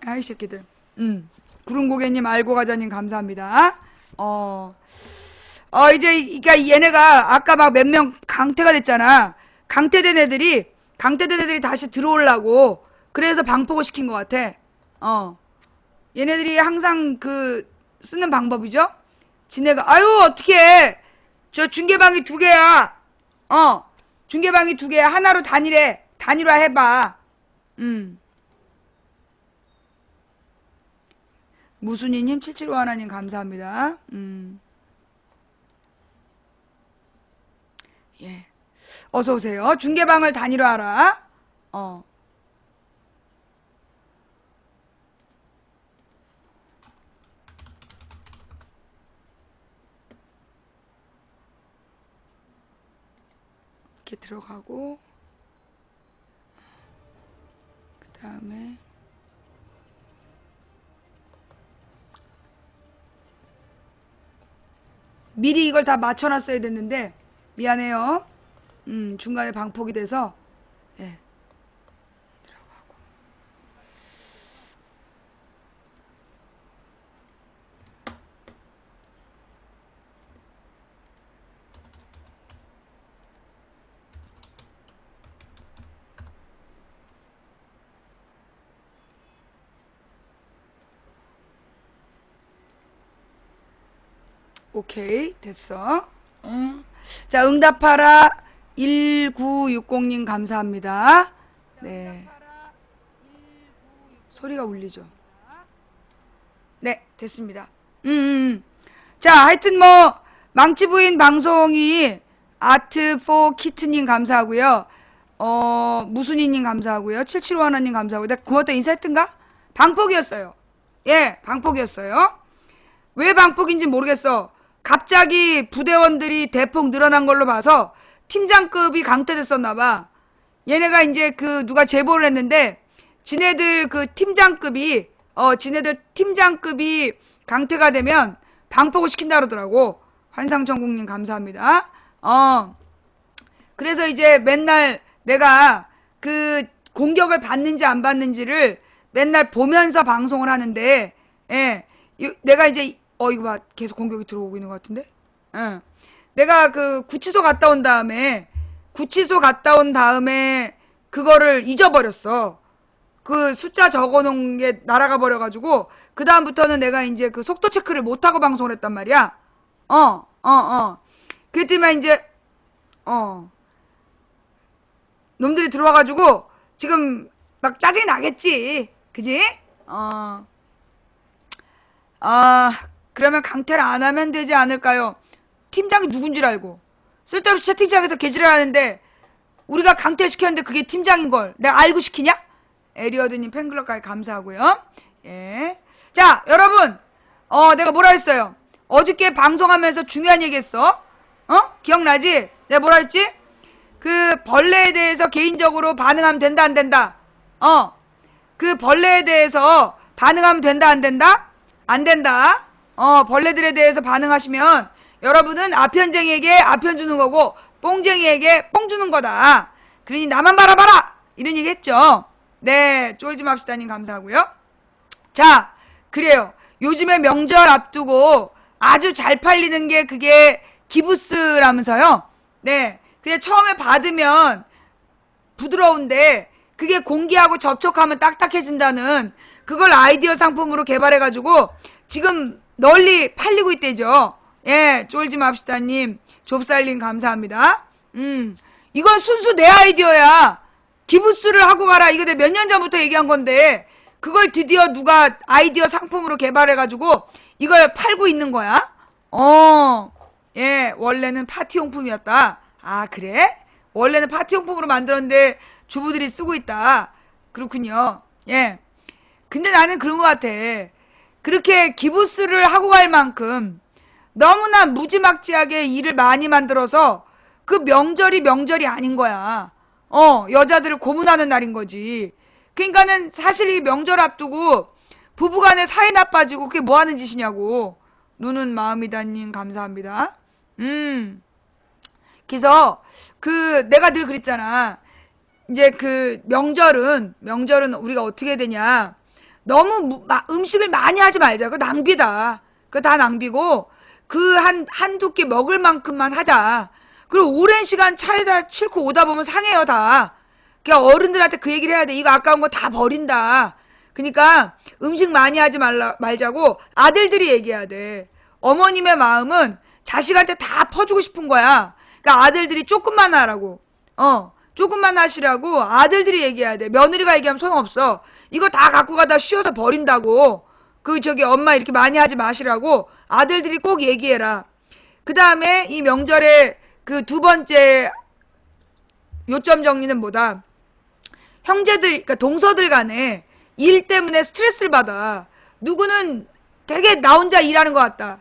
아이, 새끼들. 구름고개님, 알고가자님, 감사합니다. 이제, 그러니까 얘네가 아까 막 몇 명 강퇴가 됐잖아. 강퇴된 애들이 다시 들어오려고, 그래서 방폭을 시킨 것 같아. 얘네들이 항상 쓰는 방법이죠? 지네가, 아유, 어떡해. 저 중계방이 2개야. 중계방이 2개야. 하나로 단일화 해봐. 무순이님, 775 하나님, 감사합니다. 예. 어서오세요. 중계방을 단일화하라. 이렇게 들어가고, 그 다음에, 미리 이걸 다 맞춰놨어야 됐는데, 미안해요. 중간에 방폭이 돼서, 예. 들어가고. 오케이, 됐어. 자, 응답하라 1960님 감사합니다. 네. 소리가 울리죠. 네, 됐습니다. 자, 하여튼 망치부인 방송이 아트4 키트님 감사하고요. 무순이님 감사하고요. 7751님 감사하고요. 내가 고맙다 인사했던가? 방폭이었어요. 예, 방폭이었어요. 왜 방폭인지 모르겠어. 갑자기 부대원들이 대폭 늘어난 걸로 봐서 팀장급이 강퇴됐었나봐. 얘네가 이제 누가 제보를 했는데, 지네들 팀장급이 강퇴가 되면 방폭을 시킨다 그러더라고. 환상천국님 감사합니다. 그래서 이제 맨날 내가 공격을 받는지 안 받는지를 맨날 보면서 방송을 하는데, 예, 내가 이제 이거 봐. 계속 공격이 들어오고 있는 것 같은데? 응. 내가 구치소 갔다 온 다음에, 그거를 잊어버렸어. 숫자 적어 놓은 게 날아가 버려가지고, 그다음부터는 내가 이제 속도 체크를 못하고 방송을 했단 말이야. 그랬더니만 이제, 놈들이 들어와가지고, 지금 막 짜증이 나겠지. 그지? 그러면 강퇴를 안 하면 되지 않을까요? 팀장이 누군지 알고. 쓸데없이 채팅창에서 개지랄하는데 우리가 강퇴를 시켰는데 그게 팀장인걸. 내가 알고 시키냐? 에리어드님 팬클럽까지 감사하고요. 예. 자, 여러분. 내가 뭐라 했어요? 어저께 방송하면서 중요한 얘기 했어. 기억나지? 내가 뭐라 했지? 벌레에 대해서 개인적으로 반응하면 된다, 안 된다? 벌레에 대해서 반응하면 된다, 안 된다? 안 된다. 벌레들에 대해서 반응하시면 여러분은 아편쟁이에게 아편 주는 거고 뽕쟁이에게 뽕 주는 거다. 그러니 나만 바라봐라! 이런 얘기 했죠. 네, 쫄지 맙시다님 감사하고요. 자, 그래요. 요즘에 명절 앞두고 아주 잘 팔리는 게 그게 기부스라면서요. 네, 그냥 처음에 받으면 부드러운데 그게 공기하고 접촉하면 딱딱해진다는 그걸 아이디어 상품으로 개발해가지고 지금 널리 팔리고 있대죠. 예, 쫄지 맙시다님, 좁쌀님 감사합니다. 이건 순수 내 아이디어야. 기부스를 하고 가라. 이거 내가 몇 년 전부터 얘기한 건데 그걸 드디어 누가 아이디어 상품으로 개발해가지고 이걸 팔고 있는 거야. 예, 원래는 파티용품이었다. 아, 그래? 원래는 파티용품으로 만들었는데 주부들이 쓰고 있다. 그렇군요. 예. 근데 나는 그런 것 같아. 그렇게 기부스를 하고 갈 만큼 너무나 무지막지하게 일을 많이 만들어서 그 명절이 아닌 거야. 여자들을 고문하는 날인 거지. 그러니까는 사실 이 명절 앞두고 부부간에 사이 나빠지고 그게 뭐 하는 짓이냐고. 누는 마음이다님 감사합니다. 그래서 내가 늘 그랬잖아. 이제 명절은 우리가 어떻게 해야 되냐. 너무 음식을 많이 하지 말자. 그거 낭비다. 그거 다 낭비고 한두 끼 먹을 만큼만 하자. 그리고 오랜 시간 차에다 싣고 오다 보면 상해요, 다. 그냥 어른들한테 그 얘기를 해야 돼. 이거 아까운 거 다 버린다. 그러니까 음식 많이 하지 말자고 아들들이 얘기해야 돼. 어머님의 마음은 자식한테 다 퍼주고 싶은 거야. 그러니까 아들들이 조금만 하라고. 조금만 하시라고 아들들이 얘기해야 돼. 며느리가 얘기하면 소용없어. 이거 다 갖고 가다 쉬어서 버린다고. 엄마 이렇게 많이 하지 마시라고 아들들이 꼭 얘기해라. 그 다음에 이 명절에 두 번째 요점 정리는 뭐다? 형제들, 그러니까 동서들 간에 일 때문에 스트레스를 받아. 누구는 되게 나 혼자 일하는 것 같다.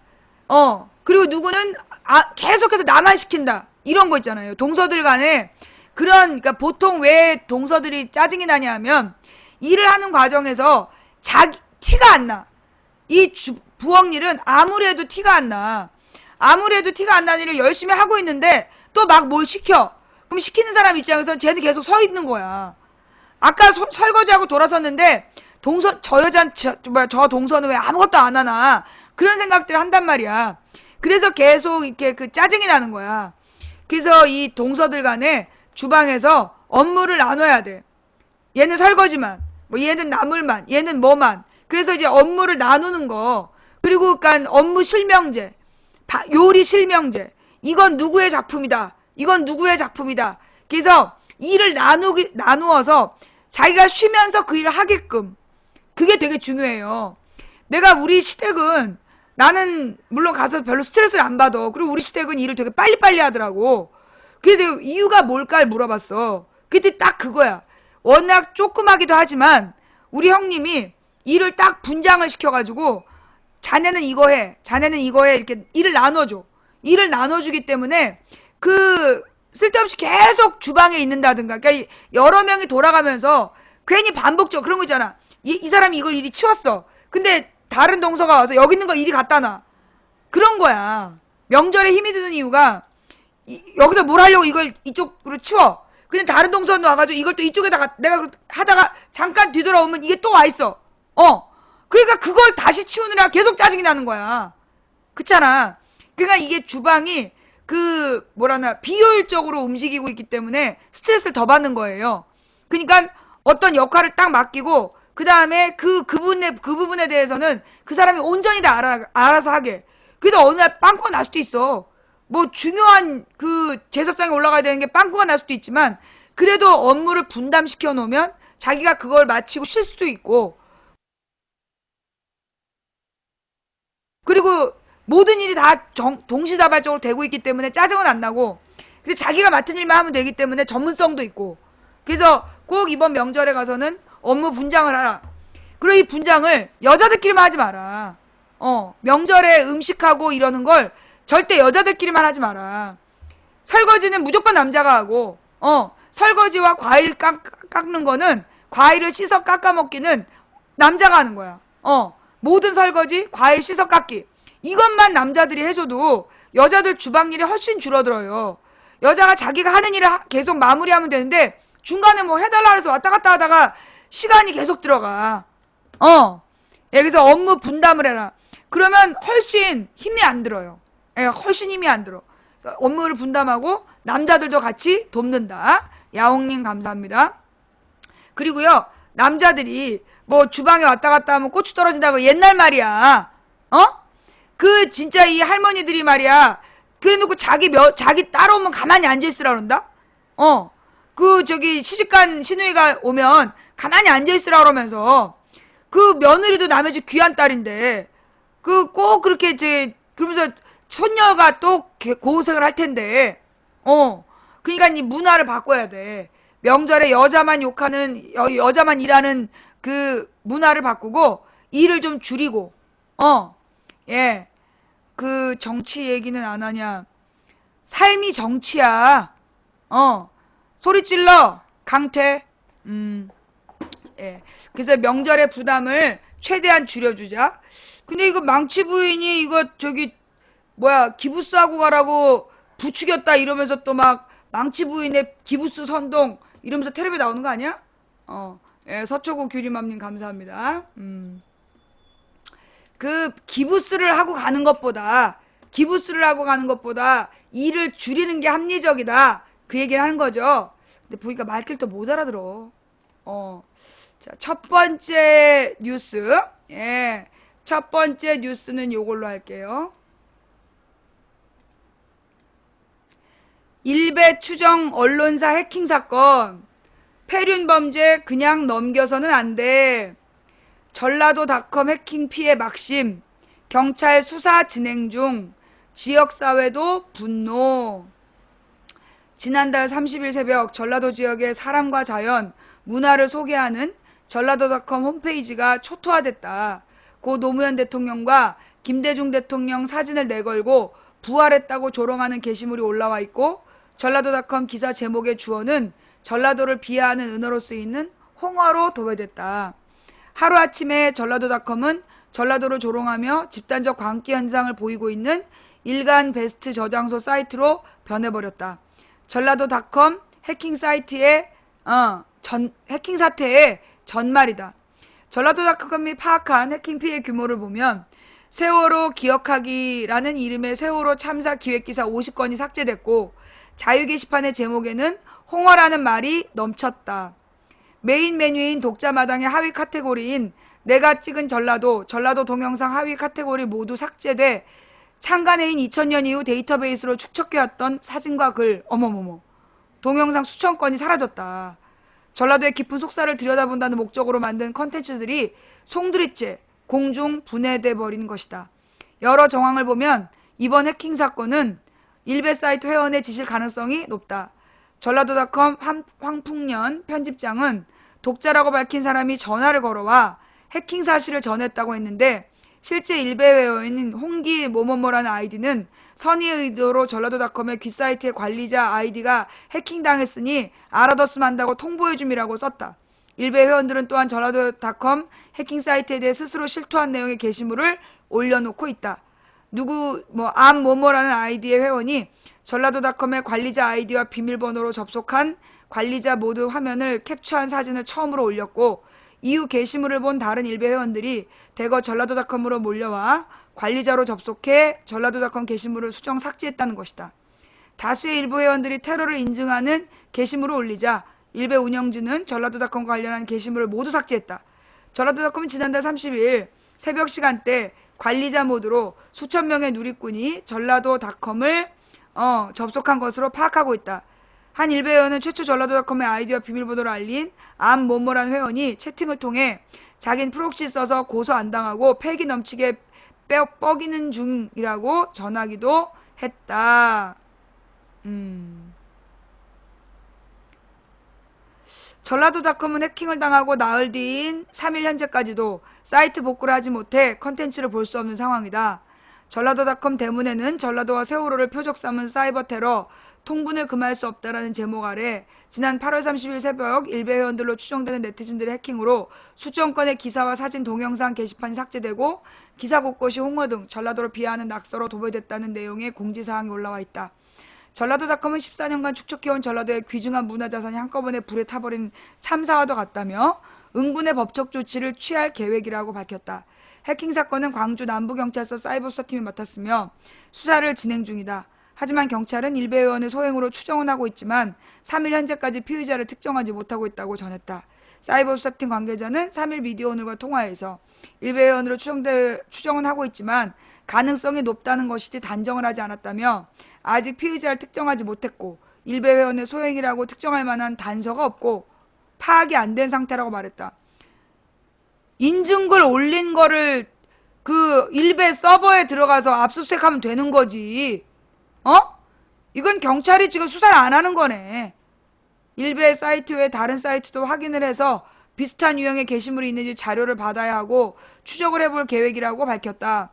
그리고 누구는 계속해서 나만 시킨다. 이런 거 있잖아요. 동서들 간에 그러니까 보통 왜 동서들이 짜증이 나냐 하면 일을 하는 과정에서 티가 안 나. 부엌 일은 아무래도 티가 안 나. 아무래도 티가 안 나는 일을 열심히 하고 있는데 또 막 뭘 시켜. 그럼 시키는 사람 입장에서는 쟤는 계속 서 있는 거야. 아까 설거지하고 돌아섰는데 저 동서는 왜 아무것도 안 하나. 그런 생각들을 한단 말이야. 그래서 계속 이렇게 짜증이 나는 거야. 그래서 이 동서들 간에 주방에서 업무를 나눠야 돼. 얘는 설거지만, 얘는 나물만, 얘는 뭐만. 그래서 이제 업무를 나누는 거. 그리고 그러니까 업무 실명제, 요리 실명제. 이건 누구의 작품이다. 이건 누구의 작품이다. 그래서 일을 나누어서 자기가 쉬면서 그 일을 하게끔. 그게 되게 중요해요. 우리 시댁은 나는 물론 가서 별로 스트레스를 안 받아. 그리고 우리 시댁은 일을 되게 빨리빨리 하더라고. 그래서 이유가 뭘까 물어봤어. 그때 딱 그거야. 워낙 조그마기도 하지만 우리 형님이 일을 딱 분장을 시켜가지고 자네는 이거 해. 자네는 이거 해. 이렇게 일을 나눠줘. 일을 나눠주기 때문에 쓸데없이 계속 주방에 있는다든가. 그러니까 여러 명이 돌아가면서 괜히 반복적으로 그런 거 있잖아. 이 사람이 이걸 이리 치웠어. 근데 다른 동서가 와서 여기 있는 거 이리 갖다 놔. 그런 거야. 명절에 힘이 드는 이유가 여기서 뭘 하려고 이걸 이쪽으로 치워. 근데 다른 동서는 와가지고 이걸 또 이쪽에다가 내가 하다가 잠깐 뒤돌아오면 이게 또 와 있어. 그러니까 그걸 다시 치우느라 계속 짜증이 나는 거야. 그렇잖아. 그러니까 이게 주방이 비효율적으로 움직이고 있기 때문에 스트레스를 더 받는 거예요. 그러니까 어떤 역할을 딱 맡기고 그 다음에 그 부분에 대해서는 그 사람이 온전히 다 알아서 하게. 그래서 어느 날 빵꾸가 날 수도 있어. 중요한 제사상에 올라가야 되는 게 빵꾸가 날 수도 있지만 그래도 업무를 분담시켜 놓으면 자기가 그걸 마치고 쉴 수도 있고, 그리고 모든 일이 다 동시다발적으로 되고 있기 때문에 짜증은 안 나고, 근데 자기가 맡은 일만 하면 되기 때문에 전문성도 있고. 그래서 꼭 이번 명절에 가서는 업무 분장을 하라. 그리고 이 분장을 여자들끼리만 하지 마라. 명절에 음식하고 이러는 걸 절대 여자들끼리만 하지 마라. 설거지는 무조건 남자가 하고, 설거지와 과일 깎는 거는, 과일을 씻어 깎아 먹기는 남자가 하는 거야. 모든 설거지, 과일 씻어 깎기. 이것만 남자들이 해줘도 여자들 주방 일이 훨씬 줄어들어요. 여자가 자기가 하는 일을 계속 마무리하면 되는데 중간에 해달라 그래서 왔다 갔다 하다가 시간이 계속 들어가. 여기서 업무 분담을 해라. 그러면 훨씬 힘이 안 들어요. 훨씬 힘이 안 들어. 업무를 분담하고 남자들도 같이 돕는다. 야옹님 감사합니다. 그리고요, 남자들이 주방에 왔다 갔다 하면 고추 떨어진다고 옛날 말이야. 진짜 이 할머니들이 말이야. 그래 놓고 자기 따라오면 가만히 앉아있으라 그런다? 시집간 시누이가 오면 가만히 앉아있으라 그러면서 그 며느리도 남의 집 귀한 딸인데 그 꼭 그렇게 이제 그러면서 손녀가 또 고생을 할 텐데 그러니까 이 문화를 바꿔야 돼. 명절에 여자만 욕하는 여자만 일하는 그 문화를 바꾸고 일을 좀 줄이고 예. 그 정치 얘기는 안 하냐. 삶이 정치야. 소리 질러. 강퇴. 예. 그래서 명절의 부담을 최대한 줄여주자. 근데 이거 망치 부인이 이거 저기 뭐야 기부스 하고 가라고 부추겼다 이러면서 또 막 망치 부인의 기부스 선동 이러면서 텔레비에 나오는 거 아니야? 예, 서초구 규리맘님 감사합니다. 그 기부스를 하고 가는 것보다 일을 줄이는 게 합리적이다. 그 얘기를 하는 거죠. 근데 보니까 말귀를 또 못 알아들어. 자, 첫 번째 뉴스. 예. 첫 번째 뉴스는 요걸로 할게요. 일베 추정 언론사 해킹 사건. 폐륜 범죄 그냥 넘겨서는 안 돼. 전라도닷컴 해킹 피해 막심. 경찰 수사 진행 중. 지역사회도 분노. 지난달 30일 새벽 전라도 지역의 사람과 자연, 문화를 소개하는 전라도닷컴 홈페이지가 초토화됐다. 고 노무현 대통령과 김대중 대통령 사진을 내걸고 부활했다고 조롱하는 게시물이 올라와 있고 전라도닷컴 기사 제목의 주어는 전라도를 비하하는 은어로 쓰이는 홍어로 도배됐다. 하루아침에 전라도닷컴은 전라도를 조롱하며 집단적 광기 현상을 보이고 있는 일간 베스트 저장소 사이트로 변해버렸다. 전라도닷컴 해킹 사이트의 해킹 사태의 전말이다. 전라도닷컴이 파악한 해킹 피해 규모를 보면 세월호 기억하기라는 이름의 세월호 참사 기획기사 50건이 삭제됐고 자유 게시판의 제목에는 홍어라는 말이 넘쳤다. 메인 메뉴인 독자마당의 하위 카테고리인 내가 찍은 전라도 동영상 하위 카테고리 모두 삭제돼 창간해인 2000년 이후 데이터베이스로 축적해왔던 사진과 글, 어머머머, 동영상 수천 건이 사라졌다. 전라도의 깊은 속살을 들여다본다는 목적으로 만든 컨텐츠들이 송두리째 공중 분해돼 버린 것이다. 여러 정황을 보면 이번 해킹 사건은 일베 사이트 회원의 짓일 가능성이 높다. 전라도닷컴 황풍년 편집장은 독자라고 밝힌 사람이 전화를 걸어와 해킹 사실을 전했다고 했는데 실제 일베 회원인 홍기 뭐뭐뭐라는 아이디는 선의의 의도로 전라도닷컴의 귓사이트의 관리자 아이디가 해킹당했으니 알아뒀으면 한다고 통보해줌이라고 썼다. 일베 회원들은 또한 전라도닷컴 해킹 사이트에 대해 스스로 실토한 내용의 게시물을 올려놓고 있다. 뭐뭐라는 아이디의 회원이 전라도닷컴의 관리자 아이디와 비밀번호로 접속한 관리자 모두 화면을 캡처한 사진을 처음으로 올렸고 이후 게시물을 본 다른 일베 회원들이 대거 전라도닷컴으로 몰려와 관리자로 접속해 전라도닷컴 게시물을 수정 삭제했다는 것이다. 다수의 일부 회원들이 테러를 인증하는 게시물을 올리자 일베 운영진은 전라도닷컴과 관련한 게시물을 모두 삭제했다. 전라도닷컴은 지난달 30일 새벽 시간대 관리자 모드로 수천 명의 누리꾼이 전라도닷컴을 접속한 것으로 파악하고 있다. 한 일베 회원은 최초 전라도닷컴의 아이디와 비밀번호를 알린 암모모라는 회원이 채팅을 통해 자긴 프록시 써서 고소 안 당하고 패기 넘치게 뻐기는 중이라고 전하기도 했다. 전라도닷컴은 해킹을 당하고 나흘 뒤인 3일 현재까지도 사이트 복구를 하지 못해 컨텐츠를 볼 수 없는 상황이다. 전라도닷컴 대문에는 전라도와 세월호를 표적 삼은 사이버 테러, 통분을 금할 수 없다라는 제목 아래 지난 8월 30일 새벽 일베 회원들로 추정되는 네티즌들의 해킹으로 수천 건의 기사와 사진, 동영상 게시판이 삭제되고 기사 곳곳이 홍어 등 전라도를 비하하는 낙서로 도배됐다는 내용의 공지사항이 올라와 있다. 전라도닷컴은 14년간 축적해온 전라도의 귀중한 문화자산이 한꺼번에 불에 타버린 참사와도 같다며 응분의 법적 조치를 취할 계획이라고 밝혔다. 해킹 사건은 광주 남부경찰서 사이버수사팀이 맡았으며 수사를 진행 중이다. 하지만 경찰은 일베 회원을 소행으로 추정은 하고 있지만 3일 현재까지 피의자를 특정하지 못하고 있다고 전했다. 사이버수사팀 관계자는 3일 미디어오늘과 통화에서 일베 회원으로 추정은 하고 있지만 가능성이 높다는 것이지 단정을 하지 않았다며 아직 피의자를 특정하지 못했고 일베 회원의 소행이라고 특정할 만한 단서가 없고 파악이 안 된 상태라고 말했다. 인증글 올린 거를 그 일베 서버에 들어가서 압수수색하면 되는 거지. 어? 이건 경찰이 지금 수사를 안 하는 거네. 일베 사이트 외 다른 사이트도 확인을 해서 비슷한 유형의 게시물이 있는지 자료를 받아야 하고 추적을 해볼 계획이라고 밝혔다.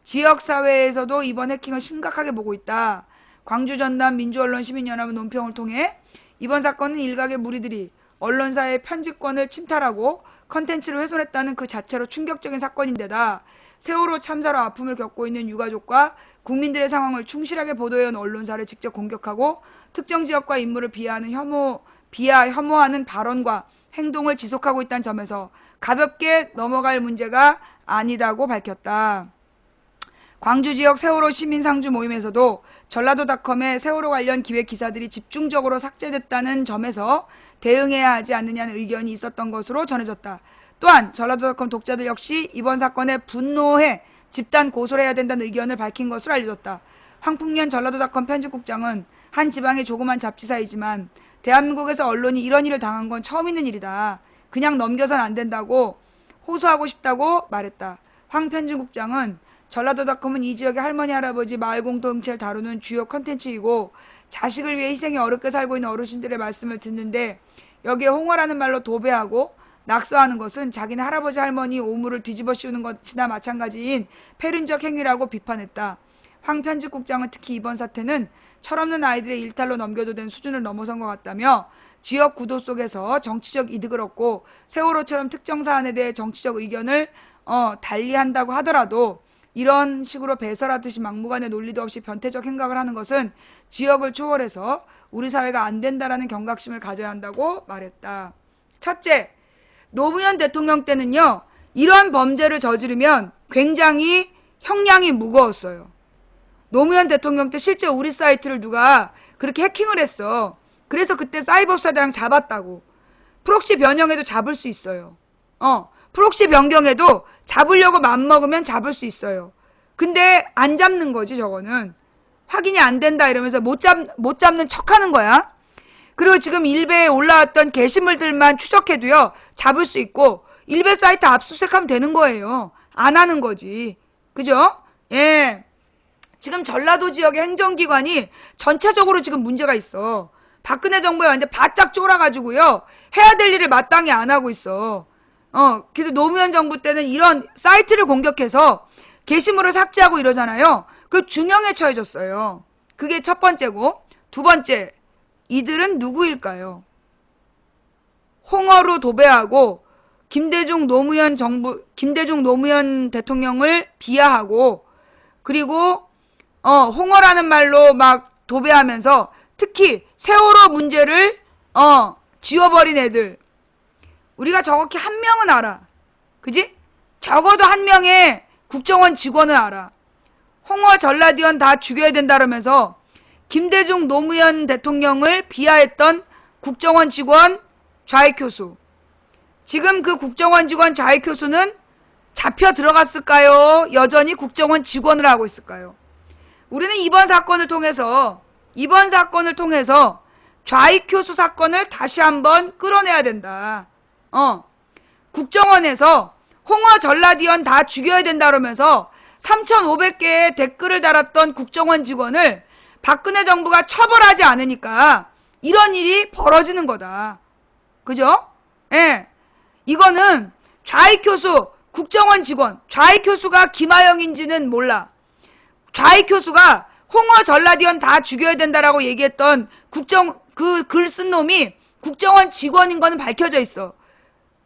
지역사회에서도 이번 해킹을 심각하게 보고 있다. 광주 전남 민주언론 시민연합은 논평을 통해 이번 사건은 일각의 무리들이 언론사의 편집권을 침탈하고 컨텐츠를 훼손했다는 그 자체로 충격적인 사건인데다 세월호 참사로 아픔을 겪고 있는 유가족과 국민들의 상황을 충실하게 보도해온 언론사를 직접 공격하고 특정 지역과 인물을 혐오하는 발언과 행동을 지속하고 있다는 점에서 가볍게 넘어갈 문제가 아니다고 밝혔다. 광주 지역 세월호 시민상주 모임에서도 전라도닷컴의 세월호 관련 기획 기사들이 집중적으로 삭제됐다는 점에서 대응해야 하지 않느냐는 의견이 있었던 것으로 전해졌다. 또한 전라도닷컴 독자들 역시 이번 사건에 분노해 집단 고소를 해야 된다는 의견을 밝힌 것으로 알려졌다. 황풍년 전라도닷컴 편집국장은 한 지방의 조그만 잡지사이지만 대한민국에서 언론이 이런 일을 당한 건 처음 있는 일이다. 그냥 넘겨선 안 된다고 호소하고 싶다고 말했다. 황 편집국장은 전라도닷컴은 이 지역의 할머니, 할아버지, 마을 공동체를 다루는 주요 컨텐츠이고 자식을 위해 희생이 어렵게 살고 있는 어르신들의 말씀을 듣는데 여기에 홍어라는 말로 도배하고 낙서하는 것은 자기네 할아버지, 할머니 오물을 뒤집어 씌우는 것이나 마찬가지인 패륜적 행위라고 비판했다. 황 편집국장은 특히 이번 사태는 철없는 아이들의 일탈로 넘겨도 된 수준을 넘어선 것 같다며 지역 구도 속에서 정치적 이득을 얻고 세월호처럼 특정 사안에 대해 정치적 의견을 달리한다고 하더라도 이런 식으로 배설하듯이 막무가내 논리도 없이 변태적 행각을 하는 것은 지역을 초월해서 우리 사회가 안 된다라는 경각심을 가져야 한다고 말했다. 첫째, 노무현 대통령 때는요. 이런 범죄를 저지르면 굉장히 형량이 무거웠어요. 노무현 대통령 때 실제 우리 사이트를 누가 그렇게 해킹을 했어. 그래서 그때 사이버 수사대랑 잡았다고. 프록시 변형해도 잡을 수 있어요. 프록시 변경해도 잡으려고 맘먹으면 잡을 수 있어요. 근데 안 잡는 거지 저거는. 확인이 안 된다 이러면서 못 잡는 척하는 거야. 그리고 지금 일베에 올라왔던 게시물들만 추적해도요. 잡을 수 있고 일베 사이트 압수수색하면 되는 거예요. 안 하는 거지. 그죠? 예. 지금 전라도 지역의 행정기관이 전체적으로 지금 문제가 있어. 박근혜 정부에 완전 바짝 쫄아가지고요. 해야 될 일을 마땅히 안 하고 있어. 그래서 노무현 정부 때는 이런 사이트를 공격해서 게시물을 삭제하고 이러잖아요. 그 중형에 처해졌어요. 그게 첫 번째고, 두 번째, 이들은 누구일까요? 홍어로 도배하고 김대중 노무현 대통령을 비하하고 그리고 홍어라는 말로 막 도배하면서 특히 세월호 문제를 지워버린 애들. 우리가 정확히 한 명은 알아. 그지? 적어도 한 명의 국정원 직원은 알아. 홍어 전라디원 다 죽여야 된다면서 김대중 노무현 대통령을 비하했던 국정원 직원 좌익교수. 지금 그 국정원 직원 좌익교수는 잡혀 들어갔을까요? 여전히 국정원 직원을 하고 있을까요? 우리는 이번 사건을 통해서 좌익교수 사건을 다시 한번 끌어내야 된다. 국정원에서 홍어 전라디원 다 죽여야 된다 그러면서 3,500개의 댓글을 달았던 국정원 직원을 박근혜 정부가 처벌하지 않으니까 이런 일이 벌어지는 거다. 그죠? 예. 이거는 좌익교수, 국정원 직원, 좌익교수가 김하영인지는 몰라. 좌익교수가 홍어 전라디원 다 죽여야 된다라고 얘기했던 그 글 쓴 놈이 국정원 직원인 거는 밝혀져 있어.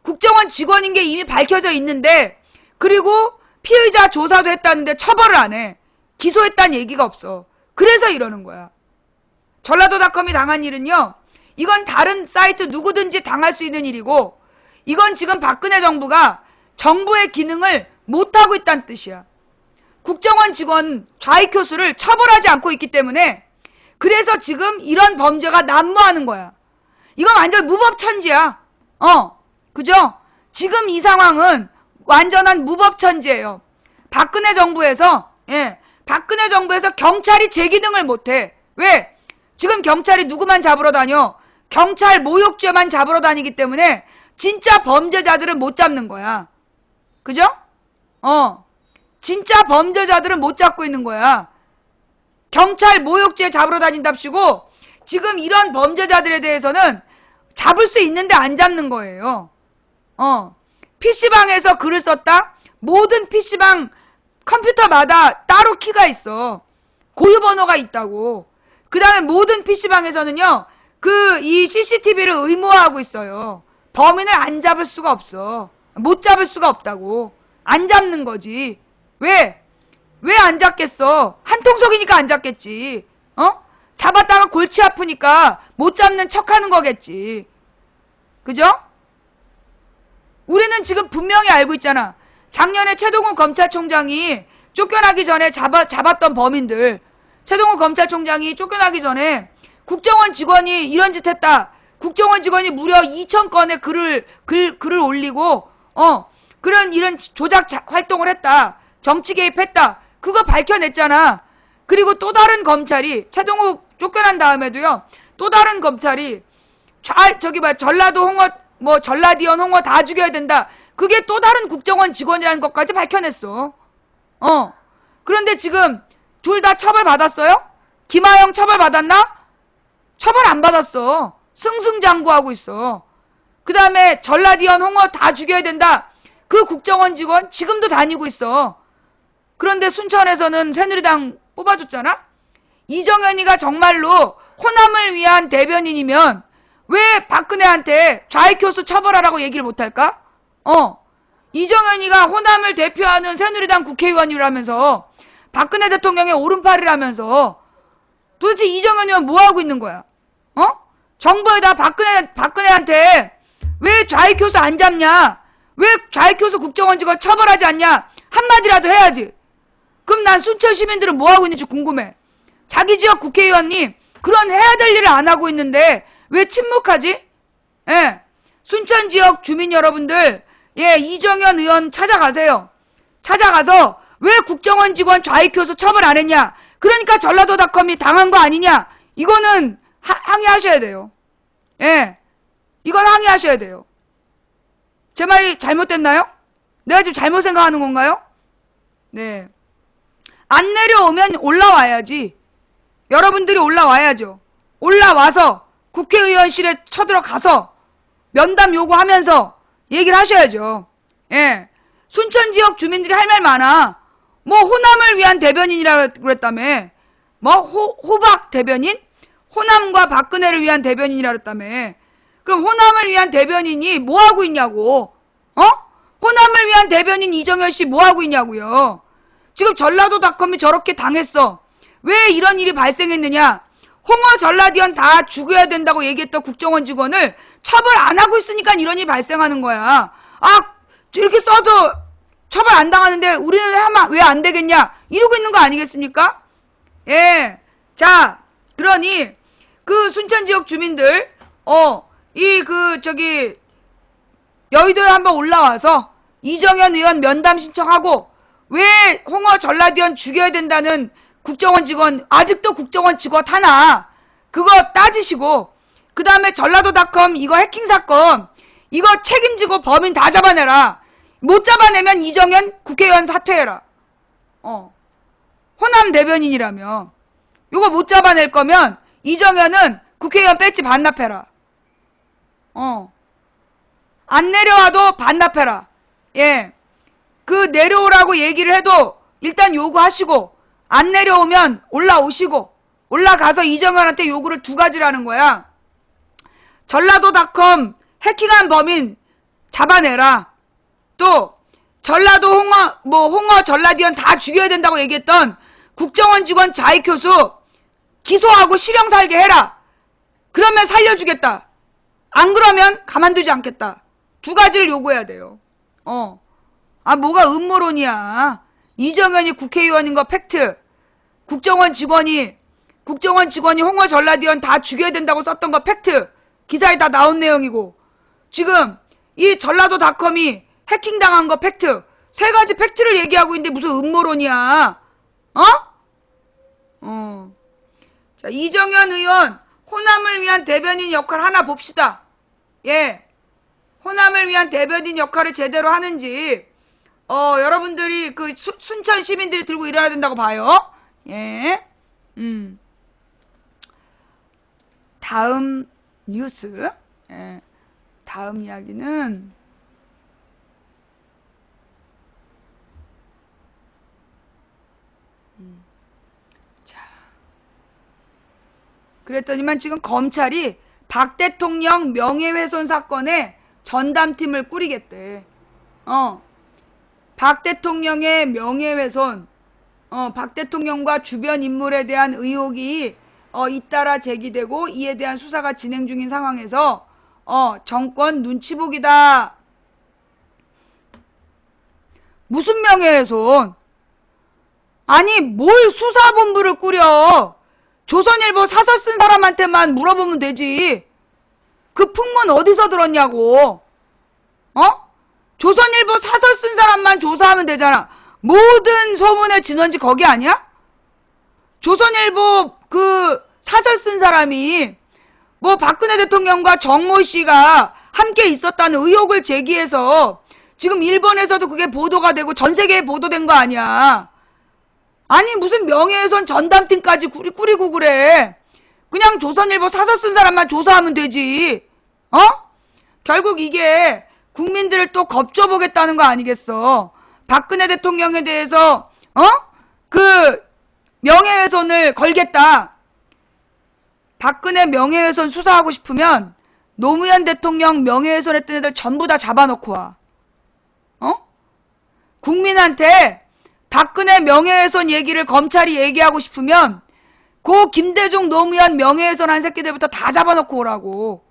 국정원 직원인 게 이미 밝혀져 있는데 그리고 피의자 조사도 했다는데 처벌을 안 해. 기소했다는 얘기가 없어. 그래서 이러는 거야. 전라도닷컴이 당한 일은요. 이건 다른 사이트 누구든지 당할 수 있는 일이고 이건 지금 박근혜 정부가 정부의 기능을 못하고 있다는 뜻이야. 국정원 직원 좌익교수를 처벌하지 않고 있기 때문에 그래서 지금 이런 범죄가 난무하는 거야. 이건 완전 무법천지야. 그죠? 지금 이 상황은 완전한 무법천지예요. 박근혜 정부에서 경찰이 제 기능을 못해. 왜? 지금 경찰이 누구만 잡으러 다녀? 경찰 모욕죄만 잡으러 다니기 때문에 진짜 범죄자들은 못 잡는 거야. 그죠? 진짜 범죄자들은 못 잡고 있는 거야. 경찰 모욕죄 잡으러 다닌답시고 지금 이런 범죄자들에 대해서는 잡을 수 있는데 안 잡는 거예요. PC방에서 글을 썼다? 모든 PC방 컴퓨터마다 따로 키가 있어. 고유 번호가 있다고. 그 다음에 모든 PC방에서는요, 이 CCTV를 의무화하고 있어요. 범인을 안 잡을 수가 없어. 못 잡을 수가 없다고. 안 잡는 거지. 왜? 왜 안 잡겠어? 한통속이니까 안 잡겠지. 잡았다가 골치 아프니까 못 잡는 척 하는 거겠지. 그죠? 우리는 지금 분명히 알고 있잖아. 작년에 최동훈 검찰총장이 쫓겨나기 전에 잡았던 범인들. 최동훈 검찰총장이 쫓겨나기 전에 국정원 직원이 이런 짓 했다. 국정원 직원이 무려 2,000건의 글을 올리고, 이런 조작 활동을 했다. 정치 개입했다. 그거 밝혀냈잖아. 그리고 또 다른 검찰이, 최동욱 쫓겨난 다음에도요, 또 다른 검찰이, 전라도 홍어, 전라디언 홍어 다 죽여야 된다. 그게 또 다른 국정원 직원이라는 것까지 밝혀냈어. 그런데 지금 둘 다 처벌받았어요? 김하영 처벌받았나? 처벌 안 받았어. 승승장구하고 있어. 그 다음에 전라디언 홍어 다 죽여야 된다. 그 국정원 직원 지금도 다니고 있어. 그런데 순천에서는 새누리당 뽑아줬잖아? 이정현이가 정말로 호남을 위한 대변인이면 왜 박근혜한테 좌익교수 처벌하라고 얘기를 못할까? 이정현이가 호남을 대표하는 새누리당 국회의원이라면서 박근혜 대통령의 오른팔이라면서 도대체 이정현이는 뭐하고 있는 거야? 정부에다 박근혜한테 왜 좌익교수 안 잡냐? 왜 좌익교수 국정원 직원 처벌하지 않냐? 한마디라도 해야지. 그럼 난 순천 시민들은 뭐하고 있는지 궁금해. 자기 지역 국회의원님 그런 해야 될 일을 안 하고 있는데 왜 침묵하지? 예. 순천 지역 주민 여러분들, 이정현 의원 찾아가세요. 찾아가서 왜 국정원 직원 좌익교수 처벌 안 했냐? 그러니까 전라도닷컴이 당한 거 아니냐? 이거는 항의하셔야 돼요. 예. 이건 항의하셔야 돼요. 제 말이 잘못됐나요? 내가 지금 잘못 생각하는 건가요? 네. 안 내려오면 올라와야지. 여러분들이 올라와야죠. 올라와서 국회의원실에 쳐들어가서 면담 요구하면서 얘기를 하셔야죠. 예. 순천 지역 주민들이 할 말 많아. 뭐 호남을 위한 대변인이라고 그랬다며. 뭐 호박 대변인? 호남과 박근혜를 위한 대변인이라고 그랬다며. 그럼 호남을 위한 대변인이 뭐하고 있냐고. 호남을 위한 대변인 이정현 씨 뭐하고 있냐고요. 지금 전라도닷컴이 저렇게 당했어. 왜 이런 일이 발생했느냐. 홍어 전라디언 다 죽여야 된다고 얘기했던 국정원 직원을 처벌 안 하고 있으니까 이런 일이 발생하는 거야. 이렇게 써도 처벌 안 당하는데 우리는 하면 왜 안 되겠냐. 이러고 있는 거 아니겠습니까? 예. 자, 그러니 그 순천 지역 주민들 여의도에 한번 올라와서 이정현 의원 면담 신청하고 왜 홍어 전라디언 죽여야 된다는 국정원 직원, 아직도 국정원 직원 하나, 그거 따지시고, 그 다음에 전라도닷컴 이거 해킹 사건, 이거 책임지고 범인 다 잡아내라. 못 잡아내면 이정현 국회의원 사퇴해라. 호남 대변인이라며. 이거 못 잡아낼 거면 이정현은 국회의원 배지 반납해라. 안 내려와도 반납해라. 예. 그 내려오라고 얘기를 해도 일단 요구하시고, 안 내려오면 올라오시고, 올라가서 이정현한테 요구를 두 가지라는 거야. 전라도닷컴 해킹한 범인 잡아내라. 또 전라도 홍어 전라디언 다 죽여야 된다고 얘기했던 국정원 직원 좌익교수 기소하고 실형 살게 해라. 그러면 살려주겠다. 안 그러면 가만두지 않겠다. 두 가지를 요구해야 돼요. 뭐가 음모론이야. 이정현이 국회의원인 거 팩트. 국정원 직원이 홍어 전라디언 다 죽여야 된다고 썼던 거 팩트. 기사에 다 나온 내용이고. 지금 이 전라도닷컴이 해킹당한 거 팩트. 세 가지 팩트를 얘기하고 있는데 무슨 음모론이야. 자, 이정현 의원 호남을 위한 대변인 역할 하나 봅시다. 예. 호남을 위한 대변인 역할을 제대로 하는지 여러분들이 그 순천 시민들이 들고 일어나야 된다고 봐요. 예. 다음 뉴스. 예. 다음 이야기는 자. 그랬더니만 지금 검찰이 박 대통령 명예훼손 사건에 전담팀을 꾸리겠대. 박 대통령의 명예훼손, 박 대통령과 주변 인물에 대한 의혹이 잇따라 제기되고 이에 대한 수사가 진행 중인 상황에서 정권 눈치보기다. 무슨 명예훼손? 아니 뭘 수사본부를 꾸려. 조선일보 사설 쓴 사람한테만 물어보면 되지. 그 풍문 어디서 들었냐고. 조선일보 사설 쓴 사람만 조사하면 되잖아. 모든 소문의 진원지 거기 아니야? 조선일보 그 사설 쓴 사람이 뭐 박근혜 대통령과 정모 씨가 함께 있었다는 의혹을 제기해서 지금 일본에서도 그게 보도가 되고 전 세계에 보도된 거 아니야. 아니 무슨 명예훼손 전담팀까지 꾸리고 그래. 그냥 조선일보 사설 쓴 사람만 조사하면 되지. 결국 이게 국민들을 또 겁줘보겠다는 거 아니겠어. 박근혜 대통령에 대해서 그 명예훼손을 걸겠다. 박근혜 명예훼손 수사하고 싶으면 노무현 대통령 명예훼손 했던 애들 전부 다 잡아놓고 와. 국민한테 박근혜 명예훼손 얘기를 검찰이 얘기하고 싶으면 고 김대중 노무현 명예훼손 한 새끼들부터 다 잡아놓고 오라고.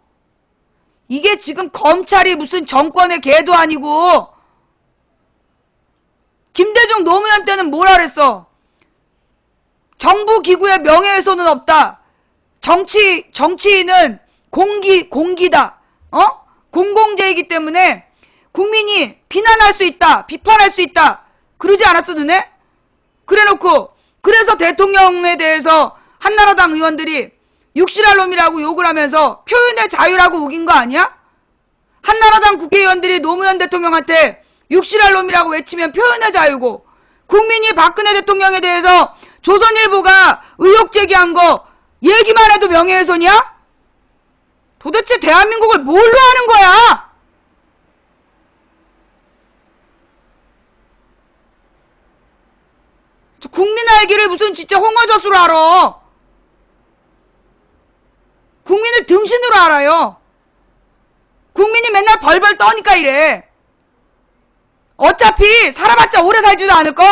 이게 지금 검찰이 무슨 정권의 개도 아니고. 김대중 노무현 때는 뭐라 그랬어? 정부 기구의 명예훼손은 없다. 정치인은 공기다. 공공재이기 때문에 국민이 비난할 수 있다. 비판할 수 있다. 그러지 않았어 너네? 그래놓고 그래서 대통령에 대해서 한나라당 의원들이 육실할 놈이라고 욕을 하면서 표현의 자유라고 우긴 거 아니야? 한나라당 국회의원들이 노무현 대통령한테 육실할 놈이라고 외치면 표현의 자유고, 국민이 박근혜 대통령에 대해서 조선일보가 의혹 제기한 거 얘기만 해도 명예훼손이야? 도대체 대한민국을 뭘로 하는 거야? 국민 알기를 무슨 진짜 홍어젖으로 알아. 국민을 등신으로 알아요. 국민이 맨날 벌벌 떠니까 이래. 어차피 살아봤자 오래 살지도 않을 거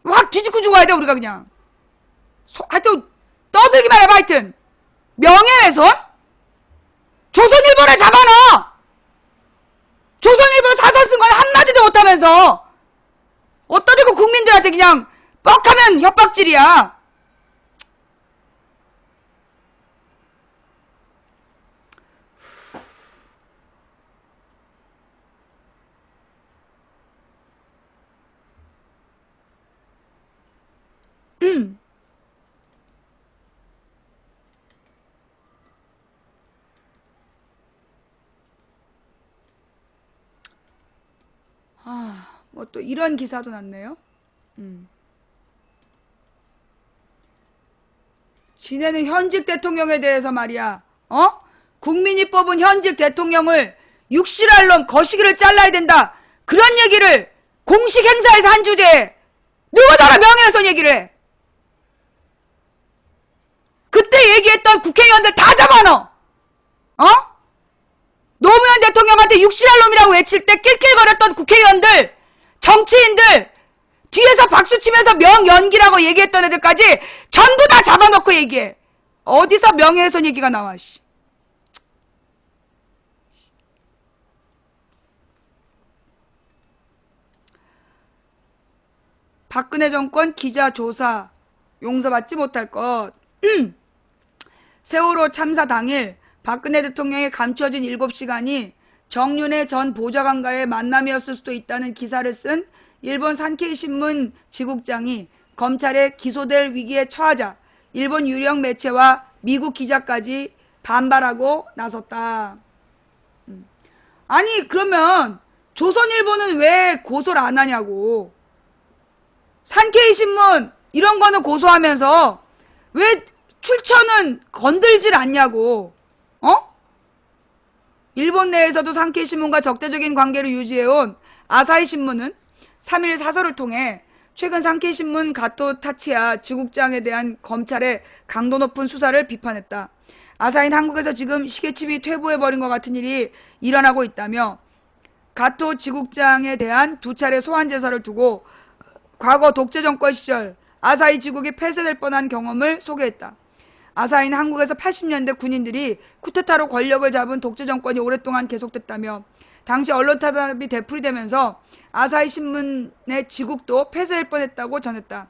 확 뒤집고 죽어야 돼 우리가 그냥. 하여튼 떠들기만 해봐. 하여튼 명예훼손? 조선일보를 잡아넣어. 조선일보 사설 쓴 건 한마디도 못하면서 어떠리고 국민들한테 그냥 뻑하면 협박질이야. 뭐 또 이런 기사도 났네요. 지네는 현직 대통령에 대해서 말이야. 국민이 뽑은 현직 대통령을 육실할 놈 거시기를 잘라야 된다. 그런 얘기를 공식 행사에서 한 주제에 누구더라 명예훼손 얘기를 해. 그때 얘기했던 국회의원들 다 잡아넣어. 노무현 대통령한테 육실할 놈이라고 외칠 때 낄낄거렸던 국회의원들, 정치인들, 뒤에서 박수치면서 명연기라고 얘기했던 애들까지 전부 다 잡아놓고 얘기해. 어디서 명예훼손 얘기가 나와. 씨. 박근혜 정권 기자조사 용서받지 못할 것. 세월호 참사 당일 박근혜 대통령이 감춰진 7시간이 정윤회 전 보좌관과의 만남이었을 수도 있다는 기사를 쓴 일본 산케이 신문 지국장이 검찰에 기소될 위기에 처하자 일본 유력 매체와 미국 기자까지 반발하고 나섰다. 아니 그러면 조선일보는 왜 고소를 안 하냐고. 산케이 신문 이런 거는 고소하면서 왜 출처는 건들질 않냐고. 어? 일본 내에서도 산케이 신문과 적대적인 관계를 유지해온 아사히 신문은 3일 사설을 통해 최근 산케이 신문 가토 타치야 지국장에 대한 검찰의 강도 높은 수사를 비판했다. 아사히는 한국에서 지금 시계칩이 퇴보해버린 것 같은 일이 일어나고 있다며 가토 지국장에 대한 2차례 소환 제사를 두고 과거 독재 정권 시절 아사히 지국이 폐쇄될 뻔한 경험을 소개했다. 아사히는 한국에서 80년대 군인들이 쿠데타로 권력을 잡은 독재 정권이 오랫동안 계속됐다며 당시 언론 탄압이 되풀이되면서 아사히 신문의 지국도 폐쇄될 뻔했다고 전했다.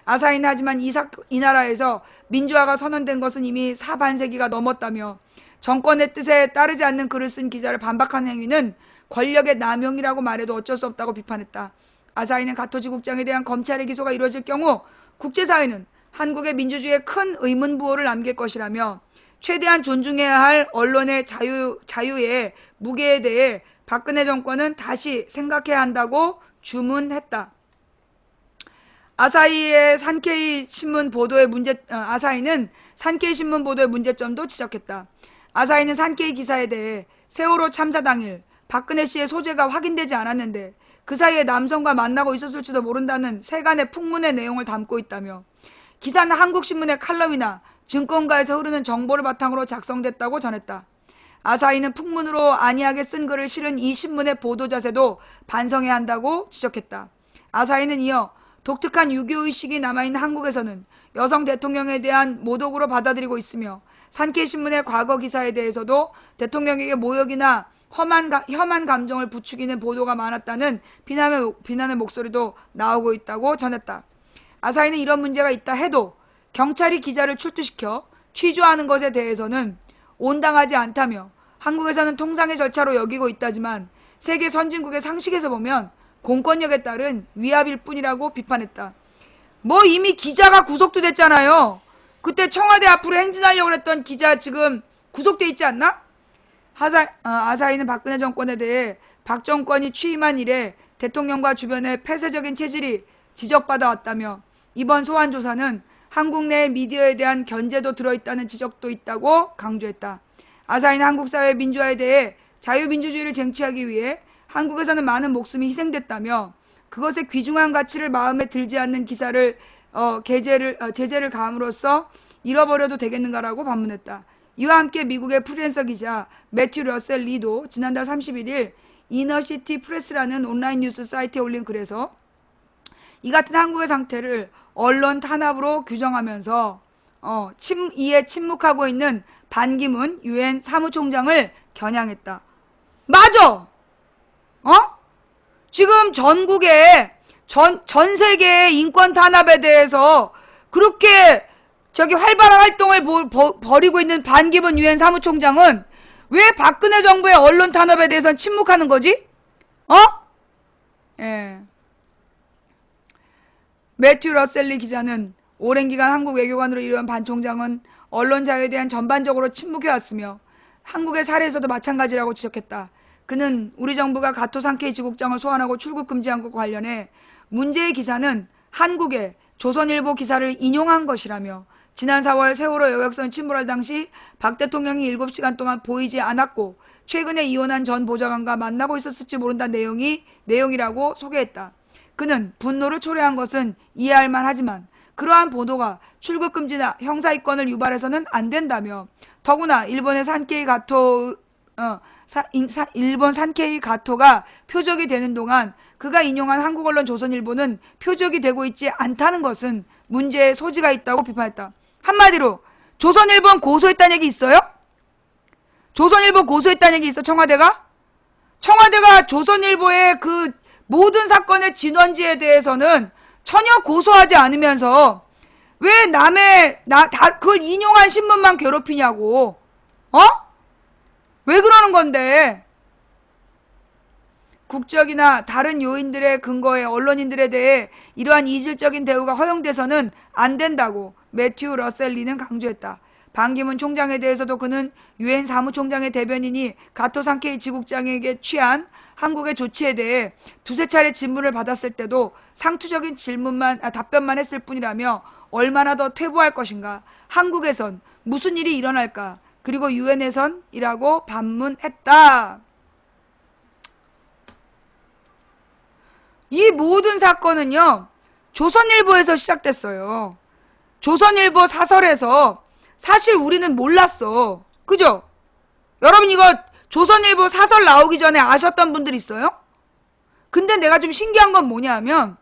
아사히는 하지만 이 나라에서 민주화가 선언된 것은 이미 사반세기가 넘었다며 정권의 뜻에 따르지 않는 글을 쓴 기자를 반박한 행위는 권력의 남용이라고 말해도 어쩔 수 없다고 비판했다. 아사히는 가토 지국장에 대한 검찰의 기소가 이루어질 경우 국제사회는 한국의 민주주의에 큰 의문부호를 남길 것이라며 최대한 존중해야 할 언론의 자유의 무게에 대해 박근혜 정권은 다시 생각해야 한다고 주문했다. 아사히는 산케이 신문 보도의 문제점도 지적했다. 아사히는 산케이 기사에 대해 세월호 참사 당일 박근혜 씨의 소재가 확인되지 않았는데 그 사이에 남성과 만나고 있었을지도 모른다는 세간의 풍문의 내용을 담고 있다며 기사는 한국신문의 칼럼이나 증권가에서 흐르는 정보를 바탕으로 작성됐다고 전했다. 아사히는 풍문으로 안이하게 쓴 글을 실은 이 신문의 보도 자세도 반성해야 한다고 지적했다. 아사히는 이어 독특한 유교의식이 남아있는 한국에서는 여성 대통령에 대한 모독으로 받아들이고 있으며 산케이 신문의 과거 기사에 대해서도 대통령에게 모욕이나 혐한 감정을 부추기는 보도가 많았다는 비난의 목소리도 나오고 있다고 전했다. 아사히는 이런 문제가 있다 해도 경찰이 기자를 출두시켜 취조하는 것에 대해서는 온당하지 않다며 한국에서는 통상의 절차로 여기고 있다지만 세계 선진국의 상식에서 보면 공권력에 따른 위압일 뿐이라고 비판했다. 뭐 이미 기자가 구속도 됐잖아요. 그때 청와대 앞으로 행진하려고 했던 기자 지금 구속돼 있지 않나? 아사히는 박근혜 정권에 대해 박 정권이 취임한 이래 대통령과 주변의 폐쇄적인 체질이 지적받아 왔다며 이번 소환 조사는 한국 내 미디어에 대한 견제도 들어있다는 지적도 있다고 강조했다. 아사히는 한국 사회 민주화에 대해 자유민주주의를 쟁취하기 위해 한국에서는 많은 목숨이 희생됐다며 그것의 귀중한 가치를 마음에 들지 않는 기사를 제재를 가함으로써 잃어버려도 되겠는가라고 반문했다. 이와 함께 미국의 프리랜서 기자 매튜 러셀 리도 지난달 31일 이너시티 프레스라는 온라인 뉴스 사이트에 올린 글에서 이 같은 한국의 상태를 언론 탄압으로 규정하면서 이에 침묵하고 있는 반기문 유엔 사무총장을 겨냥했다. 맞아! 지금 전국에 전 세계의 인권 탄압에 대해서 그렇게 활발한 활동을 벌이고 있는 반기문 유엔 사무총장은 왜 박근혜 정부의 언론 탄압에 대해서는 침묵하는 거지? 예. 매튜 러셀리 기자는 오랜 기간 한국 외교관으로 일해온 반 총장은 언론 자유에 대한 전반적으로 침묵해왔으며 한국의 사례에서도 마찬가지라고 지적했다. 그는 우리 정부가 가토 산케이 지국장을 소환하고 출국 금지한 것과 관련해 문제의 기사는 한국의 조선일보 기사를 인용한 것이라며 지난 4월 세월호 여객선 침몰할 당시 박 대통령이 7시간 동안 보이지 않았고 최근에 이혼한 전 보좌관과 만나고 있었을지 모른다는 내용이라고 소개했다. 그는 분노를 초래한 것은 이해할 만하지만 그러한 보도가 출국금지나 형사이권을 유발해서는 안 된다며 더구나 일본 산케이 가토가 표적이 되는 동안 그가 인용한 한국 언론 조선일보는 표적이 되고 있지 않다는 것은 문제의 소지가 있다고 비판했다. 한마디로 조선일보는 고소했다는 얘기 있어요? 조선일보 고소했다는 얘기 있어? 청와대가 조선일보의 그 모든 사건의 진원지에 대해서는 전혀 고소하지 않으면서 왜 그걸 인용한 신문만 괴롭히냐고. 왜 그러는 건데? 국적이나 다른 요인들의 근거에 언론인들에 대해 이러한 이질적인 대우가 허용돼서는 안 된다고 매튜 러셀리는 강조했다. 반기문 총장에 대해서도 그는 유엔 사무총장의 대변인이 가토 상케이 지국장에게 취한 한국의 조치에 대해 두세 차례 질문을 받았을 때도 상투적인 답변만 했을 뿐이라며 얼마나 더 퇴보할 것인가, 한국에선 무슨 일이 일어날까, 그리고 유엔에선 이라고 반문했다. 이 모든 사건은요, 조선일보에서 시작됐어요. 조선일보 사설에서 사실 우리는 몰랐어. 그죠? 여러분 이거 조선일보 사설 나오기 전에 아셨던 분들 있어요? 근데 내가 좀 신기한 건 뭐냐면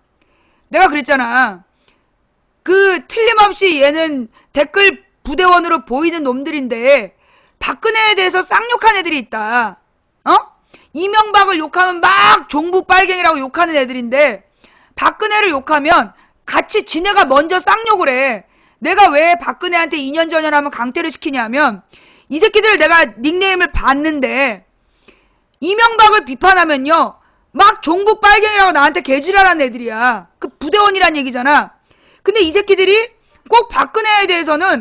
내가 그랬잖아. 그 틀림없이 얘는 댓글 부대원으로 보이는 놈들인데 박근혜에 대해서 쌍욕한 애들이 있다. 어? 이명박을 욕하면 막 종북 빨갱이라고 욕하는 애들인데 박근혜를 욕하면 같이 지네가 먼저 쌍욕을 해. 내가 왜 박근혜한테 2년 전이나 하면 강퇴를 시키냐면 이 새끼들을 내가 닉네임을 봤는데 이명박을 비판하면요 막 종북 빨갱이라고 나한테 개지랄하는 애들이야. 그 부대원이란 얘기잖아. 근데 이 새끼들이 꼭 박근혜에 대해서는